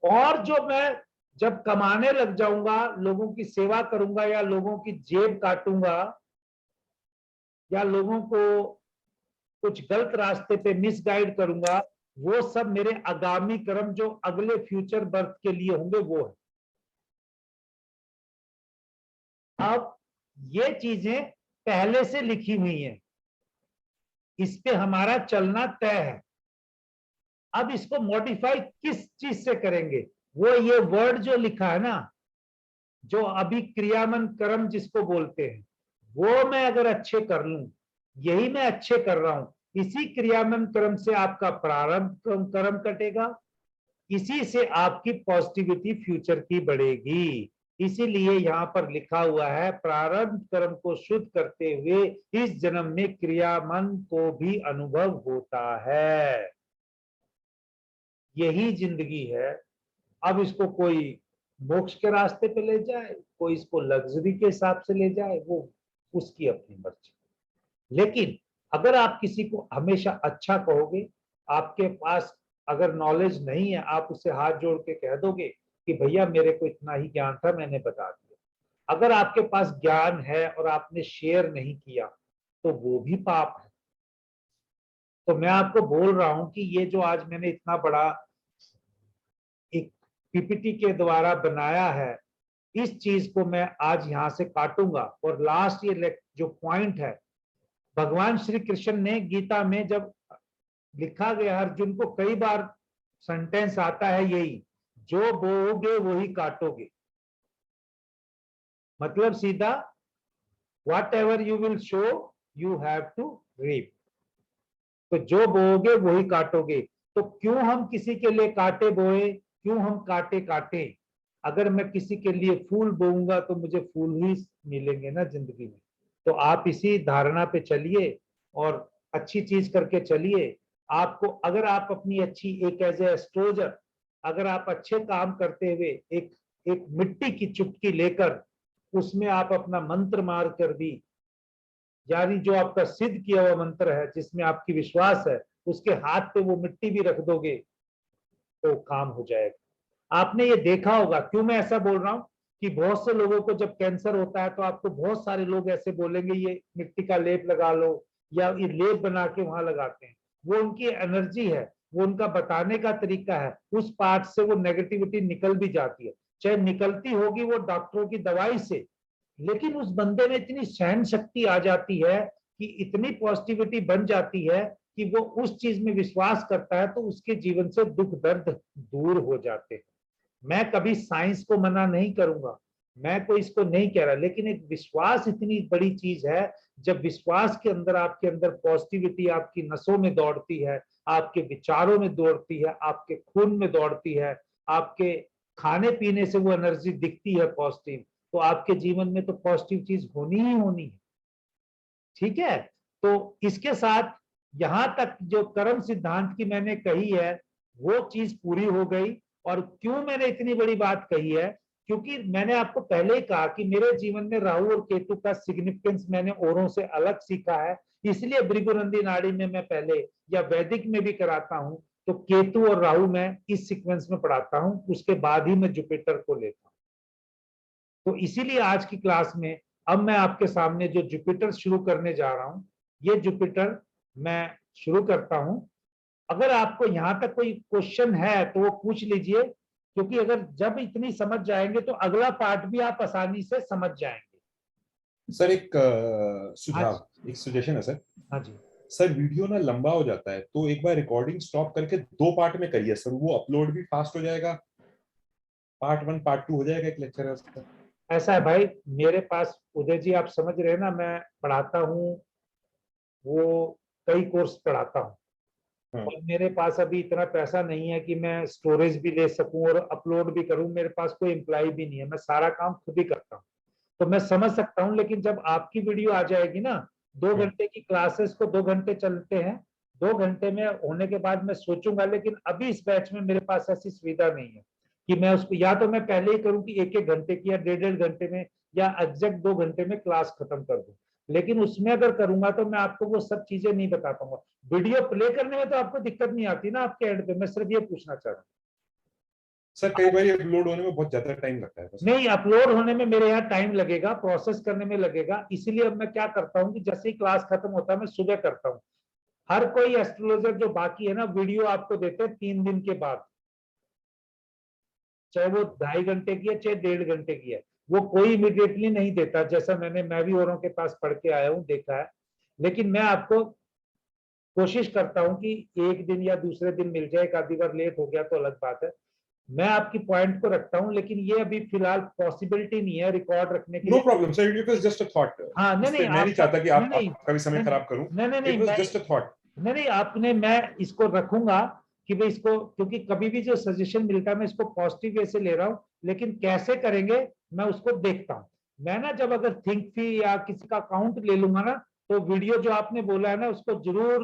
और जो मैं जब कमाने लग जाऊंगा, लोगों की सेवा करूंगा या लोगों की जेब काटूंगा या लोगों को कुछ गलत रास्ते पे मिसगाइड करूंगा, वो सब मेरे आगामी कर्म जो अगले फ्यूचर बर्थ के लिए होंगे वो है। अब ये चीजें पहले से लिखी हुई हैं, इस पे हमारा चलना तय है। अब इसको मॉडिफाई किस चीज से करेंगे, वो ये वर्ड जो लिखा है ना, जो अभी क्रियामन कर्म जिसको बोलते हैं, वो मैं अगर अच्छे कर लूं, यही मैं अच्छे कर रहा हूं, इसी क्रियामन कर्म से आपका प्रारंभ कर्म कटेगा, इसी से आपकी पॉजिटिविटी फ्यूचर की बढ़ेगी। इसीलिए यहाँ पर लिखा हुआ है, प्रारब्ध कर्म को शुद्ध करते हुए इस जन्म में क्रिया मन को भी अनुभव होता है। यही जिंदगी है। अब इसको कोई मोक्ष के रास्ते पे ले जाए, कोई इसको लग्जरी के हिसाब से ले जाए, वो उसकी अपनी मर्जी। लेकिन अगर आप किसी को हमेशा अच्छा कहोगे, आपके पास अगर नॉलेज नहीं है, आप उसे हाथ जोड़ के कह दोगे कि भैया मेरे को इतना ही ज्ञान था, मैंने बता दिया। अगर आपके पास ज्ञान है और आपने शेयर नहीं किया तो वो भी पाप है। तो मैं आपको बोल रहा हूं कि ये जो आज मैंने इतना बड़ा एक पीपीटी के द्वारा बनाया है, इस चीज को मैं आज यहां से काटूंगा। और लास्ट ये जो पॉइंट है, भगवान श्री कृष्ण ने गीता में जब लिखा गया, अर्जुन को कई बार सेंटेंस आता है यही, जो बोओगे वही काटोगे। मतलब सीधा, whatever you will sow you have to reap. तो जो बोओगे वही काटोगे। तो क्यों हम किसी के लिए काटे बोए, क्यों हम काटे काटे? अगर मैं किसी के लिए फूल बोऊंगा तो मुझे फूल ही मिलेंगे ना जिंदगी में। तो आप इसी धारणा पे चलिए और अच्छी चीज करके चलिए। आपको अगर आप अपनी अच्छी एक एज ए एस्ट्रोलजर, अगर आप अच्छे काम करते हुए एक मिट्टी की चुटकी लेकर उसमें आप अपना मंत्र मार कर भी, यानी जो आपका सिद्ध किया हुआ मंत्र है जिसमें आपकी विश्वास है, उसके हाथ पे वो मिट्टी भी रख दोगे तो काम हो जाएगा। आपने ये देखा होगा, क्यों मैं ऐसा बोल रहा हूं कि बहुत से लोगों को जब कैंसर होता है तो आपको बहुत सारे लोग ऐसे बोलेंगे ये मिट्टी का लेप लगा लो, या ये लेप बना के वहां लगाते हैं। वो उनकी एनर्जी है, वो उनका बताने का तरीका है। उस पार्ट से वो नेगेटिविटी निकल भी जाती है, चाहे निकलती होगी वो डॉक्टरों की दवाई से, लेकिन उस बंदे में इतनी सहन शक्ति आ जाती है कि इतनी पॉजिटिविटी बन जाती है कि वो उस चीज में विश्वास करता है, तो उसके जीवन से दुख दर्द दूर हो जाते हैं। मैं कभी साइंस को मना नहीं करूंगा, मैं कोई इसको नहीं कह रहा, लेकिन एक विश्वास इतनी बड़ी चीज है। जब विश्वास के अंदर आपके अंदर पॉजिटिविटी आपकी नसों में दौड़ती है, आपके विचारों में दौड़ती है, आपके खून में दौड़ती है, आपके खाने पीने से वो एनर्जी दिखती है पॉजिटिव, तो आपके जीवन में तो पॉजिटिव चीज होनी ही होनी है। ठीक है, तो इसके साथ यहां तक जो कर्म सिद्धांत की मैंने कही है वो चीज पूरी हो गई। और क्यों मैंने इतनी बड़ी बात कही है, क्योंकि मैंने आपको पहले ही कहा कि मेरे जीवन में राहु और केतु का सिग्निफिकेंस मैंने औरों से अलग सीखा है। इसलिए भृगुनंदी नाड़ी में मैं पहले, या वैदिक में भी कराता हूं, तो केतु और राहु मैं इस सीक्वेंस में पढ़ाता हूं, उसके बाद ही मैं जुपिटर को लेता हूं। तो इसीलिए आज की क्लास में अब मैं आपके सामने जो जुपिटर शुरू करने जा रहा हूं, ये जुपिटर मैं शुरू करता हूं। अगर आपको यहाँ तक कोई क्वेश्चन है तो वो पूछ लीजिए, क्योंकि अगर जब इतनी समझ जाएंगे तो अगला पार्ट भी आप आसानी से समझ जाएंगे। सर एक सुझाव, एक सजेशन है सर। हाँ जी सर, वीडियो ना लंबा हो जाता है, तो एक बार रिकॉर्डिंग स्टॉप करके 2 पार्ट में करिए सर, वो अपलोड भी फास्ट हो जाएगा। पार्ट 1 पार्ट 2 हो जाएगा एक लेक्चर है उसका। ऐसा है भाई, मेरे पास उदय जी आप समझ रहे हैं ना, मैं पढ़ाता हूँ, वो कई कोर्स पढ़ाता हूँ, और मेरे पास अभी इतना पैसा नहीं है कि मैं स्टोरेज भी ले सकूं और अपलोड भी करूं। मेरे पास कोई एम्प्लॉय भी नहीं है, मैं सारा काम खुद ही करता हूं। तो मैं समझ सकता हूं, लेकिन जब आपकी वीडियो आ जाएगी ना, 2 घंटे की क्लासेस को 2 घंटे चलते हैं, 2 घंटे में होने के बाद मैं सोचूंगा। लेकिन अभी इस बैच में मेरे पास ऐसी सुविधा नहीं है कि मैं उसको, या तो मैं पहले ही करूं कि 1-1 घंटे की या 1.5 घंटे में या एग्जैक्ट 2 घंटे में क्लास खत्म कर दूं। लेकिन उसमें अगर करूंगा तो मैं आपको वो सब चीजें नहीं बता पाऊंगा। वीडियो प्ले करने में तो आपको दिक्कत नहीं आती ना आपके एंड पे, मैं सिर्फ ये पूछना चाह रहा हूँ। सर कई बार अपलोड होने में बहुत ज्यादा टाइम लगता है। नहीं, अपलोड होने में मेरे यहाँ टाइम लगेगा, प्रोसेस करने में लगेगा। इसीलिए अब मैं क्या करता हूँ कि जैसे ही क्लास खत्म होता है मैं सुबह करता हूँ। हर कोई एस्ट्रोलॉजर जो बाकी है ना, वीडियो आपको देते हैं 3 दिन के बाद, चाहे वो 2.5 घंटे की है चाहे 1.5 घंटे की है, वो कोई इमीडिएटली नहीं देता। जैसा मैं भी औरों के पास पढ़ के आया हूँ, देखा है। लेकिन मैं आपको कोशिश करता हूं कि एक दिन या दूसरे दिन मिल जाए। एक आधी बार लेट हो गया तो अलग बात है, मैं आपकी पॉइंट को रखता हूं। लेकिन ये अभी फिलहाल पॉसिबिलिटी नहीं है रिकॉर्ड रखने की। No problem sir, it was just a thought. हाँ, नहीं, मैं नहीं चाहता कि आपका भी समय खराब करूं। नहीं, it was just a thought. नहीं, आपने, मैं इसको रखूंगा। कि भाई इसको, क्योंकि कभी भी जो सजेशन मिलता है मैं इसको पॉजिटिव वे से ले रहा हूँ, लेकिन कैसे करेंगे मैं उसको देखता हूँ। मैं ना जब अगर थिंक फी या किसी का अकाउंट ले लूंगा ना, तो वीडियो जो आपने बोला है ना उसको जरूर